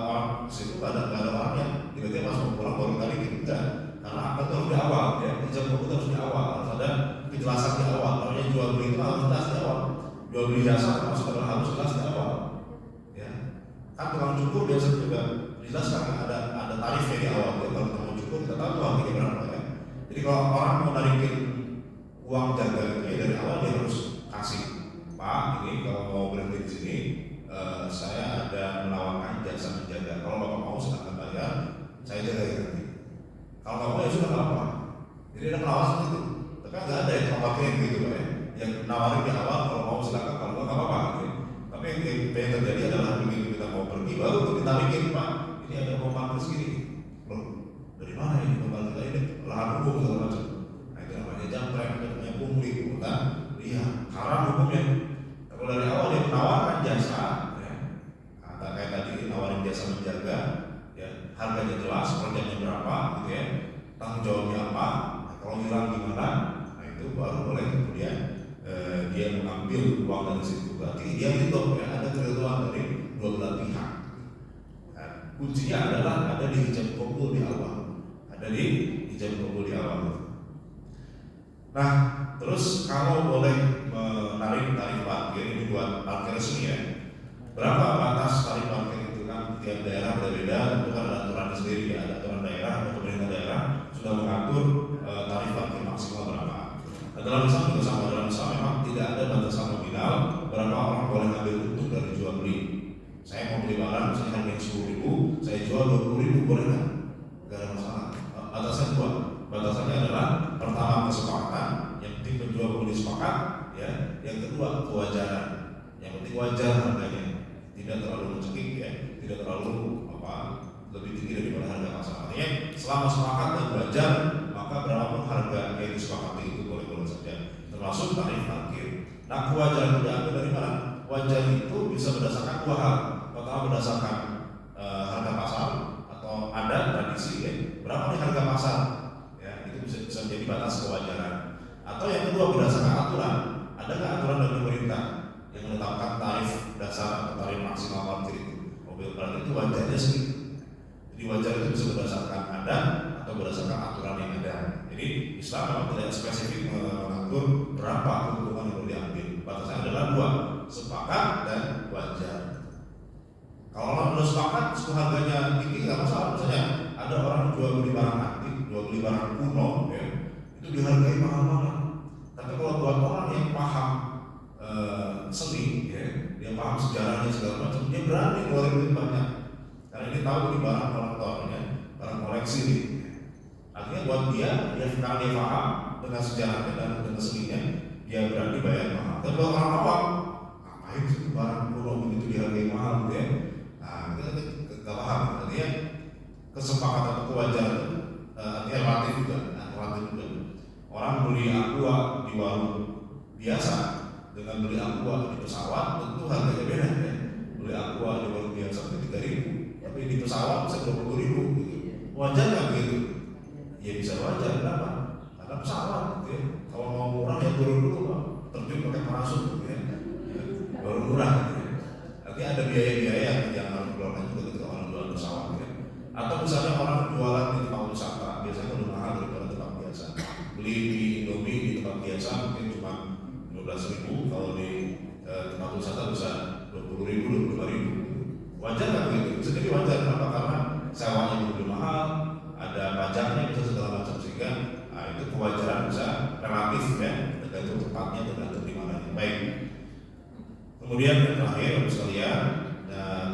orang situ ada orang yang tiba-tiba pas mau pulang baru tarikin, enggak. Karena akad harus di awal, ya. Ijab kabul harus di awal, harus ada kejelasan di awal. Namanya jual beli itu harus jelas di awal. Jual beli jasa termasuk adalah harus jelas di awal. Ya. Kan tukang cukur biasa juga dijelaskan ada tarifnya di awal. Ya. Kalau tukang cukur kita tahu harganya berapa ya. Jadi kalau orang mau narikin uang jaga ya dari awal dia harus kasih, Pak ini kalau mau berhenti di sini saya ada menawarkan jasa menjaga. Kalau bapak mau silahkan bayar, saya jaga nanti. Kalau nggak mau ya sudah nggak apa. Jadi ada pengawasan itu. Tapi nggak ada yang pakai gitu ya. Yang nawarin di awal kalau mau silakan, kalau nggak apa-apa. Gitu. Tapi yang terjadi adalah begitu kita mau pergi baru ditarikin, Pak. Ini ada mau parkir segini. Loh, dari mana ini tempat kita ini? Lahan hukum segala macam. Nah itu namanya jamprek, namanya pungli, bukan? Iya, haram hukumnya. Kalau dari awal dia menawarkan jasa, ya, kayak tadi nawarin jasa menjaga, ya, harganya jelas, harganya berapa, gitu ya, tanggung jawabnya apa, nah, kalau hilang gimana, nah itu baru boleh kemudian dia mengambil uang dari situ. Berarti dia hidup, ya, ada keriduan dari dua belah pihak. Nah, kuncinya adalah ada di ijab kabul di awal, ada di ijab kabul di awal. Nah, terus kalau boleh menarik tarif parkir ini buat parkir resmi ya. Berapa batas tarif parkir itu kan tiap daerah berbeda, itu kan ada aturan sendiri ya, ada aturan daerah atau pemerintah daerah sudah mengatur tarif parkir maksimal berapa. Nah, dalam Islam juga sama, dalam Islam memang tidak ada batasan nominal berapa orang boleh ngambil untung dari jual beli. Saya mau beli barang, misalnya harganya 10.000, saya jual 20.000, boleh nggak? Nggak ada masalah. Batasan dua. Batasannya adalah pertama kesepakatan, yang penting penjual pembeli sepakat, ya. Yang kedua kewajaran, yang penting wajar harganya, tidak terlalu mencekik, ya, tidak terlalu lebih tinggi daripada harga pasar. Artinya selama sepakat dan wajar, maka berapapun harga yang disepakati itu boleh-boleh saja, termasuk tarif parkir. Nah, kewajaran itu diambil dari mana? Wajar itu bisa berdasarkan dua hal. Pertama berdasarkan harga pasar atau adat tradisi, ya. Berapa nih harga pasar? Bisa menjadi batas kewajaran. Atau yang kedua berdasarkan aturan. Ada nggak aturan dari pemerintah yang menetapkan tarif dasar atau tarif maksimal parkir itu? Mobil parkir itu wajarnya segitu. Jadi wajar itu bisa berdasarkan adat atau berdasarkan aturan yang ada. Jadi Islam memang tidak spesifik mengatur berapa keuntungan yang perlu diambil. Batasnya adalah dua, sepakat dan wajar. Kalau orang sudah sepakat, harganya tinggi nggak masalah. Misalnya ada orang jual beli barang antik, jual beli barang kuno, ya, itu dihargai mahal banget. Tapi kalau buat orang yang paham seni, ya, dia paham sejarahnya segala macam, dia berani ngeluarin duit banyak. Karena ini tahu ini barang kolektornya, barang koleksi nih. Artinya buat dia karena dia paham dengan sejarahnya dan dengan seninya, dia berani bayar mahal. Tapi kalau orang awam, ngapain sih barang kuno begitu dihargai mahal, gitu ya? Nah, kita nggak paham. Artinya kesepakatan atau kewajaran artinya relatif juga. Orang beli aqua di warung biasa dengan beli aqua di pesawat tentu harganya beda ya. Beli aqua di warung biasa itu 3.000, tapi di pesawat bisa 20.000 gitu. Wajar nggak begitu? Ya bisa wajar, kenapa? Karena pesawat gitu ya. Kalau mau murah ya turun dulu, Pak. Terjun pakai parasut gitu ya. Baru murah gitu ya. Artinya ada biaya-biaya yang harus dikeluarkan juga ketika orang jual pesawat gitu ya. Atau misalnya orang jualan di tempat wisata, biasanya lebih mahal daripada tempat biasa. Beli di Indomie di tempat biasa mungkin cuma 15.000, kalau di tempat wisata bisa 20.000, 25.000. Wajar nggak begitu? Bisa jadi wajar. Kenapa? Karena sewanya lebih mahal, ada pajaknya, bisa segala macam, sehingga itu kewajaran bisa relatif ya, tergantung tempatnya, tergantung di mananya. Baik. Kemudian yang terakhir, Bapak sekalian,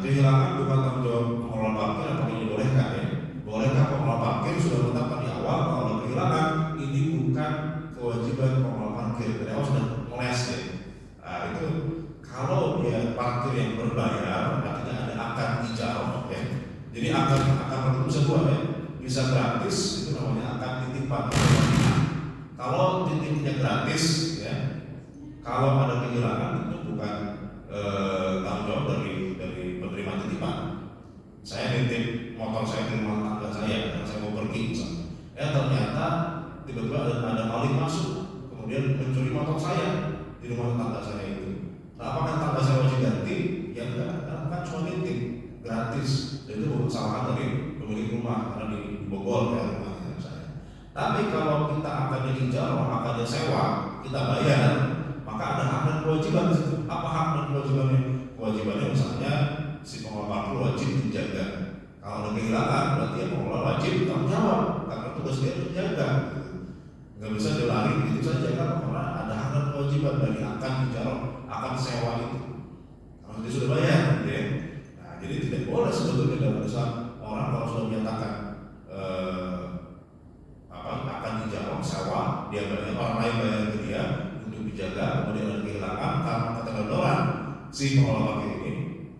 kehilangan bukan tanggung jawab pengelola parkir atau ini bolehkah ya? Bolehkah pengelola parkir sudah menetapkan di awal kalau kehilangan ini bukan kewajiban pengelola parkir, dari awal sudah meles ya. Itu kalau dia parkir yang berbayar, artinya ada akad ijarah ya. Jadi akad itu bisa dua ya, bisa gratis, itu namanya akad titipan. Kalau titipnya gratis ya, kalau ada kehilangan itu bukan tanggung jawab dari penerima titipan. Saya nitip motor saya di rumah tangga saya, karena saya mau pergi misalnya. Ternyata tiba-tiba ada maling masuk, kemudian mencuri motor saya di rumah tangga saya itu. Nah, apakah tangga saya wajib ganti? Ya enggak, kan cuma nitip gratis. Dan itu kesalahan dari pemilik rumah karena dibobol ya rumahnya saya. Tapi kalau kita akan ijarah, akan sewa, kita bayar, maka ada hak dan kewajiban di situ. Apa hak dan kewajibannya? Kewajibannya misalnya si pengelola parkir wajib menjaga. Kalau ada kehilangan, berarti ya pengelola wajib tanggung jawab karena tugas dia menjaga. Nggak bisa dia lari begitu saja karena ada hak dan kewajiban dari akan ijarah, akan sewa itu. Kalau dia sudah bayar, ya. Nah, jadi tidak boleh sebetulnya dalam urusan orang kalau sudah menyatakan akan ijarah, sewa, dia bayar, orang lain bayar ke dia untuk dijaga, kemudian ada kehilangan karena keterlambatan si pengelola parkir ini,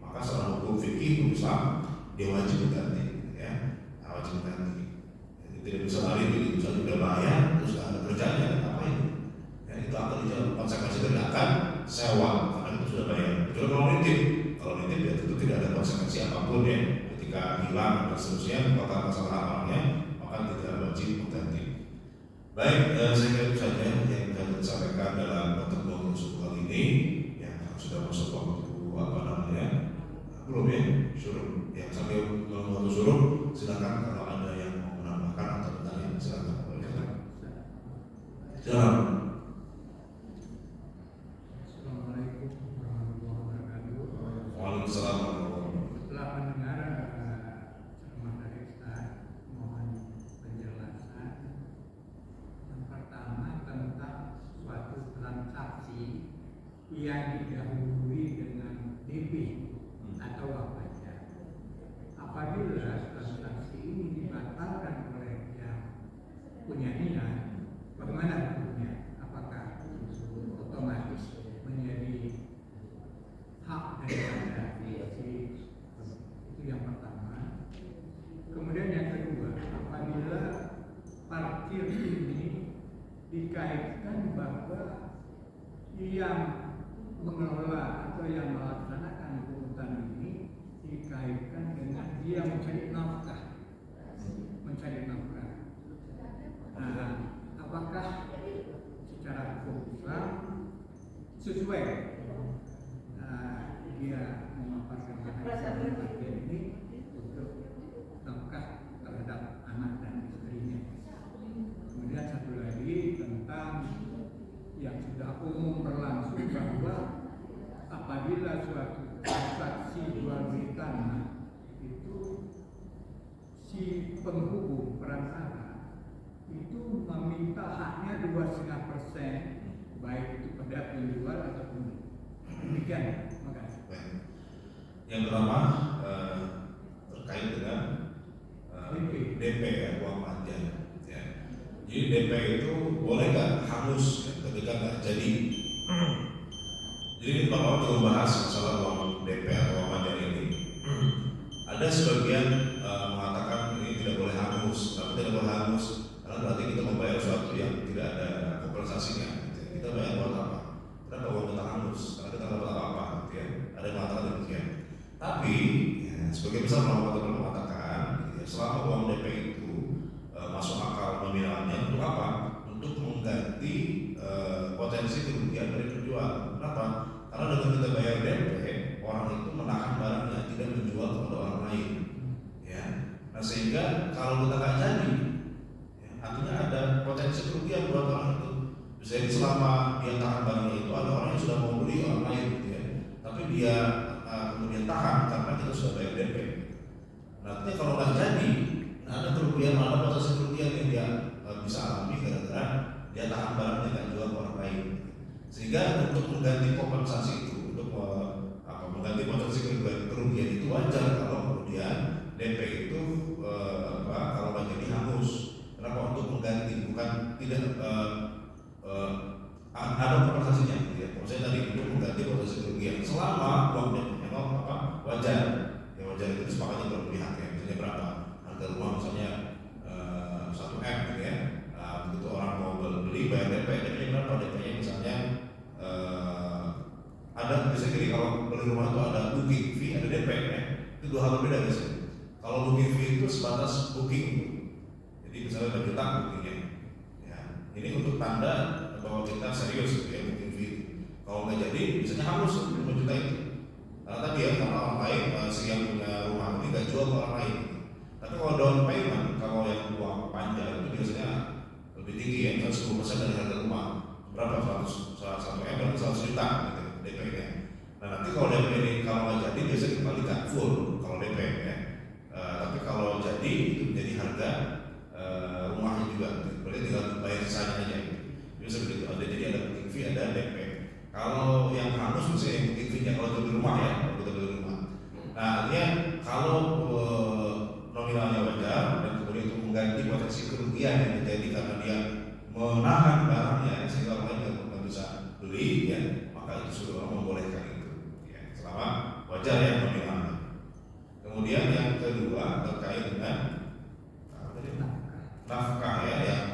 maka secara hukum fikih Islam dia wajib mengganti, ya, wajib mengganti. Jadi tidak bisa lari begitu saja sudah bayar terus ada kerjanya apa ini? Ya, itu akan dijawab konsekuensi dari akan sewa karena itu sudah bayar. Kecuali kalau nitip ya tentu tidak ada konsekuensi apapun ya, ketika hilang dan seterusnya maka kesalahan orangnya maka tidak wajib mengganti. Baik, saya kira itu saja yang bisa kita sampaikan dalam pertemuan subuh kali ini. Yang sudah masuk waktu belum ya, suruh yang sambil membantu suruh silakan kalau ada yang mau menambahkan atau bertanya silakan. Silakan. Assalamualaikum warahmatullahi wabarakatuh. Waalaikumsalam. Setelah mendengar ceramah dari Ustaz, mohon penjelasan. Yang pertama tentang suatu transaksi yang didahului dengan DP atau apa saja. Apabila transaksi ini dibatalkan oleh yang punya niat, bagaimana hukumnya? Apakah otomatis menjadi hak daripada si itu yang pertama. Kemudian yang kedua, apabila parkir ini dikaitkan bahwa yang mengelola atau yang melaksanakan pungutan ini dikaitkan dengan dia mencari nafkah. Nah, apakah secara hukum Islam sesuai dia memaparkan bagian ini untuk nafkah terhadap anak dan istrinya? Kemudian satu lagi tentang yang sudah umum berlangsung bahwa apabila suatu transaksi jual beli tanah itu si penghubung perantara itu meminta haknya 2,5%, baik itu pada penjual ataupun demikian. Terima kasih. Yang pertama terkait dengan DP ya, uang panja. Ya. Jadi DP itu boleh nggak hangus ya, ketika nggak jadi. Jadi Bapak juga membahas masalah uang DP atau uang panja ini. Ada sebagian mengatakan ini tidak boleh hangus. Tapi tidak boleh hangus karena berarti kita membayar sesuatu yang tidak ada kompensasinya. Kita bayar buat apa? Kenapa uang kita hangus? Karena kita dapat apa-apa, gitu ya. Ada yang mengatakan demikian. Tapi ya, sebagai besar ulama mengatakan, ya, selama uang DP itu masuk akal nominalnya untuk apa? Untuk mengganti potensi kerugian dari penjual. Kenapa? Karena dengan kita bayar DP, orang itu menahan barangnya, tidak menjual kepada orang lain. Ya. Nah sehingga kalau kita nggak jadi, ya, artinya ada potensi kerugian buat orang itu. Jadi selama dia tahan barangnya itu ada orang yang sudah mau beli orang lain, gitu ya. dia kemudian tahan karena kita sudah bayar DP. Nanti kalau nggak jadi, ada kerugian, ada proses kerugian yang dia bisa alami gara-gara dia tahan barangnya nggak jual ke orang lain. Sehingga untuk mengganti kompensasi itu, untuk mengganti potensi kerugian itu wajar kalau kemudian DP itu kalau nggak jadi hangus. Kenapa? Untuk mengganti, bukan tidak ada kompensasinya. Ya. Maksudnya tadi untuk mengganti potensi kerugian selama uangnya wajar. Ya wajar itu disepakati dua pihak ya. Misalnya berapa harga rumah misalnya 1M gitu ya. Begitu orang mau beli bayar DP, DP berapa? DP-nya misalnya ada bisa jadi kalau beli rumah itu ada booking fee, ada DP ya. Itu dua hal berbeda guys. Kalau booking fee itu sebatas booking, jadi misalnya 2 juta bookingnya. Ya, ini untuk tanda bahwa kita serius ya booking fee. Kalau nggak jadi, biasanya hangus 5 juta itu. Karena tadi ya, karena orang lain si yang punya rumah ini nggak jual ke orang lain. Tapi kalau down payment, kalau yang uang panjang itu biasanya lebih tinggi ya, misalnya 10% dari harga rumah. Berapa? 100 M berarti 100 juta gitu, DP-nya. Nah nanti kalau DP ini kalau nggak jadi biasanya dikembalikan full kalau DP ya. Tapi kalau jadi itu menjadi harga rumahnya juga, berarti tinggal bayar sisanya aja. Biasa begitu. Jadi ada booking fee, ada DP. Kalau yang hangus misalnya yang booking fee-nya kalau beli rumah ya, kalau kita beli rumah. Nah artinya kalau nominalnya wajar dan kemudian untuk mengganti potensi kerugian yang terjadi karena dia menahan barangnya sehingga orang lain nggak bisa beli ya, maka itu sudah membolehkan itu ya, selama wajar ya nominalnya. Kemudian yang kedua terkait dengan nafkah ya, yang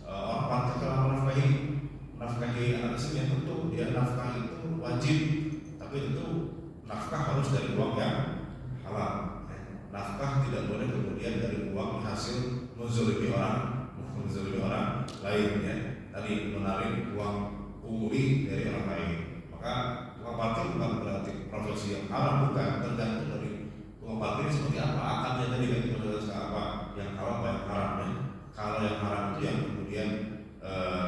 orang partai kalau nafkahi anak istri yang tentu dia nafkah itu wajib, tapi tentu nafkah harus dari uang yang halal. Nafkah tidak boleh kemudian dari uang hasil menzalimi orang lain ya. Tadi menarik uang pungli dari orang lain. Maka tukang parkir bukan berarti profesi yang haram, bukan, tergantung dari tukang parkir seperti apa akarnya tadi kan kita sudah apa yang halal apa yang haram ya. Kalau yang haram itu yang kemudian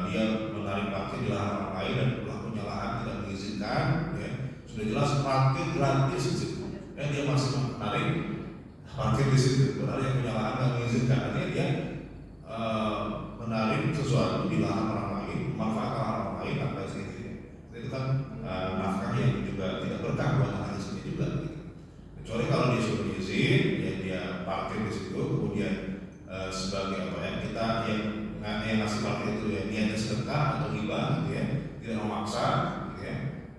dia menarik parkir di lahan orang lain dan pelakunya lahan tidak mengizinkan ya. Sudah jelas parkir gratis di situ. Dia masih menarik parkir di situ, padahal yang punya lahan nggak mengizinkan. Artinya dia menarik sesuatu di lahan orang lain, memanfaatkan lahan orang lain tanpa izin. Itu kan nafkah yang juga tidak berkah buat anak istrinya juga. Gitu. Kecuali kalau dia sudah izin, ya dia parkir di situ, kemudian sebagai apa ya kita yang ngasih parkir itu ya niatnya sedekah atau hibah, gitu ya, tidak memaksa, gitu ya,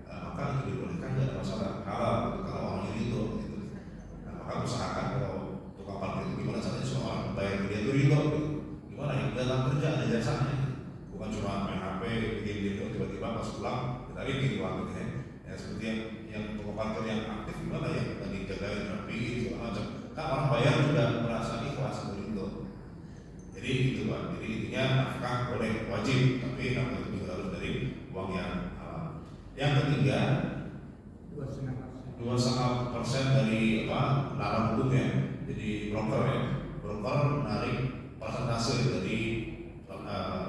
maka itu dibolehkan, tidak ada masalah halal gitu, kalau orangnya itu. Gitu. Nah, maka usahakan kalau tukang parkir itu gimana caranya seorang bayar dia itu ridho. Gitu. Gimana ya, dalam kerja ada jasanya, bukan cuma main HP, bikin tiba-tiba pas pulang kita gitu gitu ya. Ya seperti yang tukang parkir yang aktif gimana ya, tadi jagain rapi segala macam. Kan orang bayar juga merasa ikhlas begitu. Jadi itu Pak. Jadi intinya nafkah boleh wajib, tapi nafkah itu juga harus dari uang yang halal. Yang ketiga 2,5% dari nalar hukum ya. Jadi broker ya, broker menarik persentase dari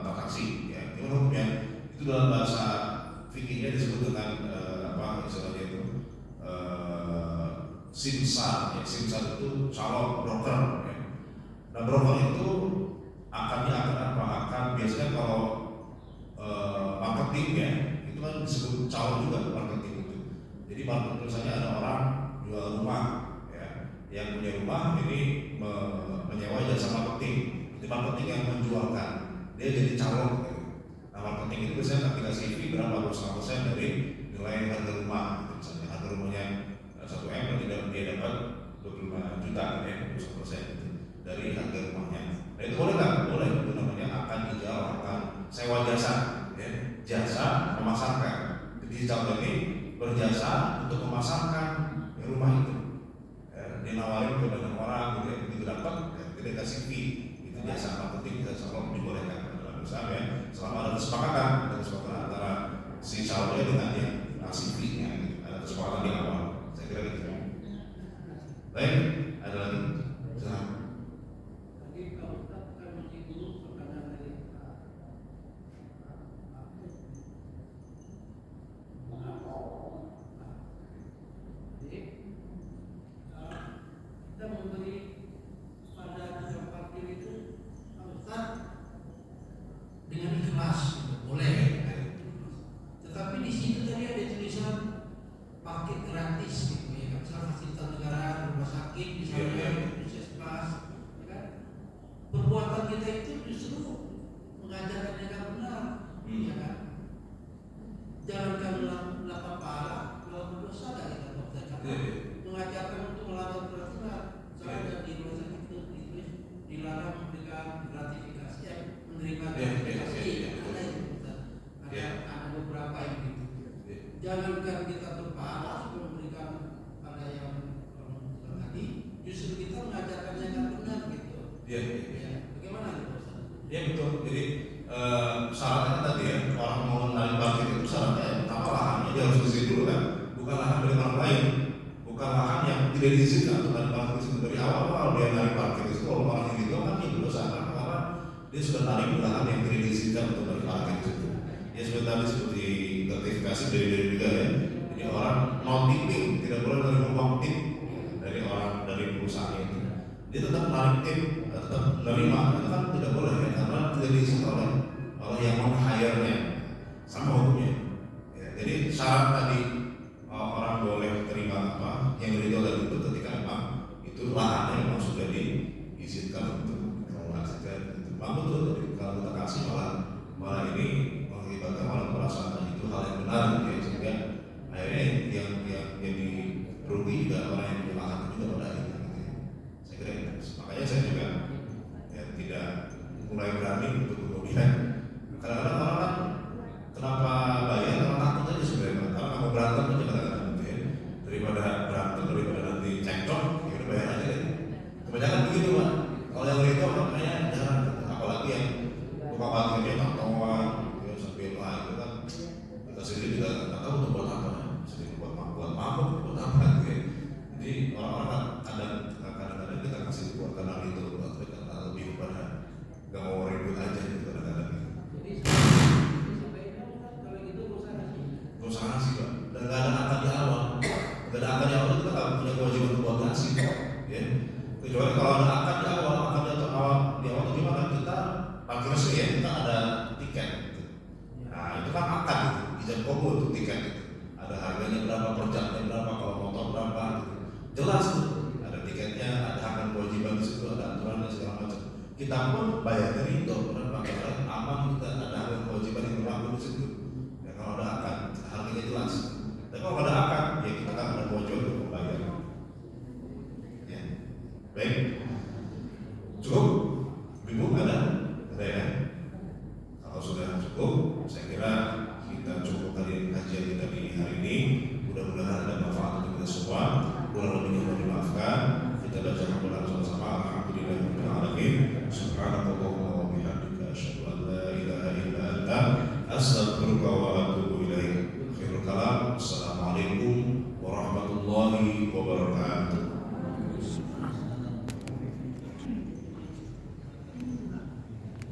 transaksi ya. Itu hukumnya itu dalam bahasa fikihnya disebut dengan istilahnya itu simsar ya. Simsar itu calon broker ya. Nah broker itu akan biasanya kalau marketing ya itu kan disebut calon juga marketing itu. Jadi marketing misalnya ada orang jual rumah ya, yang punya rumah ini menyewa jasa marketing. Jadi marketing yang menjualkan dia jadi calon gitu. Nah marketing itu biasanya ketika CV berapa 2,5% dari nilai harga rumah gitu. Misalnya harga rumahnya 1M dan dia dapat 25 juta ya 2,5% gitu dari harga rumahnya. Nah itu boleh nggak? Boleh, itu namanya akan dijalankan sewa jasa ya. Jasa memasarkan. Jadi calon ini berjasa untuk memasarkan rumah itu ya, dia nawarin ke banyak orang gitu ya, begitu dapat ya, kita kasih fee. Itu jasa marketing, jasa calon dibolehkan dalam usaha ya, selama ada kesepakatan antara si calonnya dengan yang ngasih fee-nya gitu. Ada kesepakatan di awal, saya kira gitu. Baik, ada lagi? Silahkan. di situ tadi ada tulisan paket gratis gitu ya kan, misalnya fasilitas negara, rumah sakit, misalnya puskesmas, ya kan. Perbuatan kita itu justru mengajarkan yang benar, ya kan. Jangankan lapang pahala, kalau berdosa ada kita berdosa. Mengajarkan untuk melanggar peraturan. Saya di rumah sakit itu ditulis dilarang memberikan gratifikasi, menerima gratifikasi. Ada yang ada beberapa yang gitu. Jangankan kita berpahala sebelum memberikan pada yang tadi, justru kita mengajarkan yang benar gitu. Ya. Bagaimana itu Ustaz? Ya betul. Jadi syaratnya tadi ya, orang mau menarik parkir itu syaratnya pertama lahannya dia harus izin dulu kan, bukan lahan dari orang lain, bukan lahan yang tidak diizinkan untuk narik parkir itu. Dari awal dia narik parkir itu, kalau orang yang gitu kan itu dosa karena dia sudah narik di lahan yang tidak diizinkan untuk narik parkir itu. Ya seperti gratifikasi dari juga ya. Jadi orang non tipping tidak boleh menerima uang tip dari orang dari perusahaan itu. Dia tetap narik tip, tetap menerima, itu kan tidak boleh ya, karena tidak diizinkan oleh yang meng-hire-nya, sama hukumnya. Ya, jadi syarat tadi orang boleh terima apa yang dijual itu ketika memang itu lahannya memang sudah diizinkan untuk menghasilkan itu. Betul, kalau kita kasih malah ini mengakibatkan malah perasaan itu hal yang benar ya, sehingga akhirnya yang jadi rugi juga orang yang punya lahan juga pada akhirnya gitu ya. Saya kira itu. Makanya saya juga ya, tidak mulai berani untuk kemudian kadang-kadang orang kan kenapa bayar karena takut aja sebenarnya, karena mau berantem aja kadang-kadang gitu ya, daripada berantem daripada nanti cekcok ya udah bayar aja deh. Kebanyakan begitu Pak. Kalau yang itu makanya jarang, apalagi yang buka parkirnya tatoan ya sampai lah itu kan kita sendiri juga nggak tahu untuk buat apa, sendiri buat mabuk buat apa gitu ya. Jadi orang-orang kadang-kadang kita kasih buat kanal itu buat mereka lebih kepada nggak mau ribut aja gitu kadang-kadang. Jadi sebaiknya kalau gitu usaha sih Pak, dan nggak ada akad di awal, nggak ada akad di awal kita nggak punya kewajiban untuk buat ngasih ya. Kecuali kalau ada akad di awal di awal itu gimana, kita parkir resmi ya, kita ada tiket gitu. Nah itu kan akad gitu, izin komo untuk tiket gitu, ada harganya berapa, per jamnya berapa, kalau motor berapa gitu, jelas tuh ada tiketnya, ada hak dan kewajiban di situ, ada aturannya segala macam. Kita pun bayarnya itu berapa, karena aman, kita ada hak dan kewajiban yang berlaku di situ. Ya kalau ada akad harganya jelas. Tapi kalau ada akad ya kita kan ada kewajiban untuk membayar. Ya. Baik. Cukup? Ibu ada ya? Kalau sudah cukup, saya kira kita cukup kali kajian kita di hari ini. Mudah-mudahan ada manfaat untuk kita semua. Kurang lebihnya mohon dimaafkan. Kita baca hamdalah sama-sama. Alhamdulillahirabbil alamin. Subhanakallahumma wa bihamdika asyhadu an la ilaha illa anta astaghfiruka wa atubu ilaik. Khairul kalam. Assalamualaikum warahmatullahi wabarakatuh.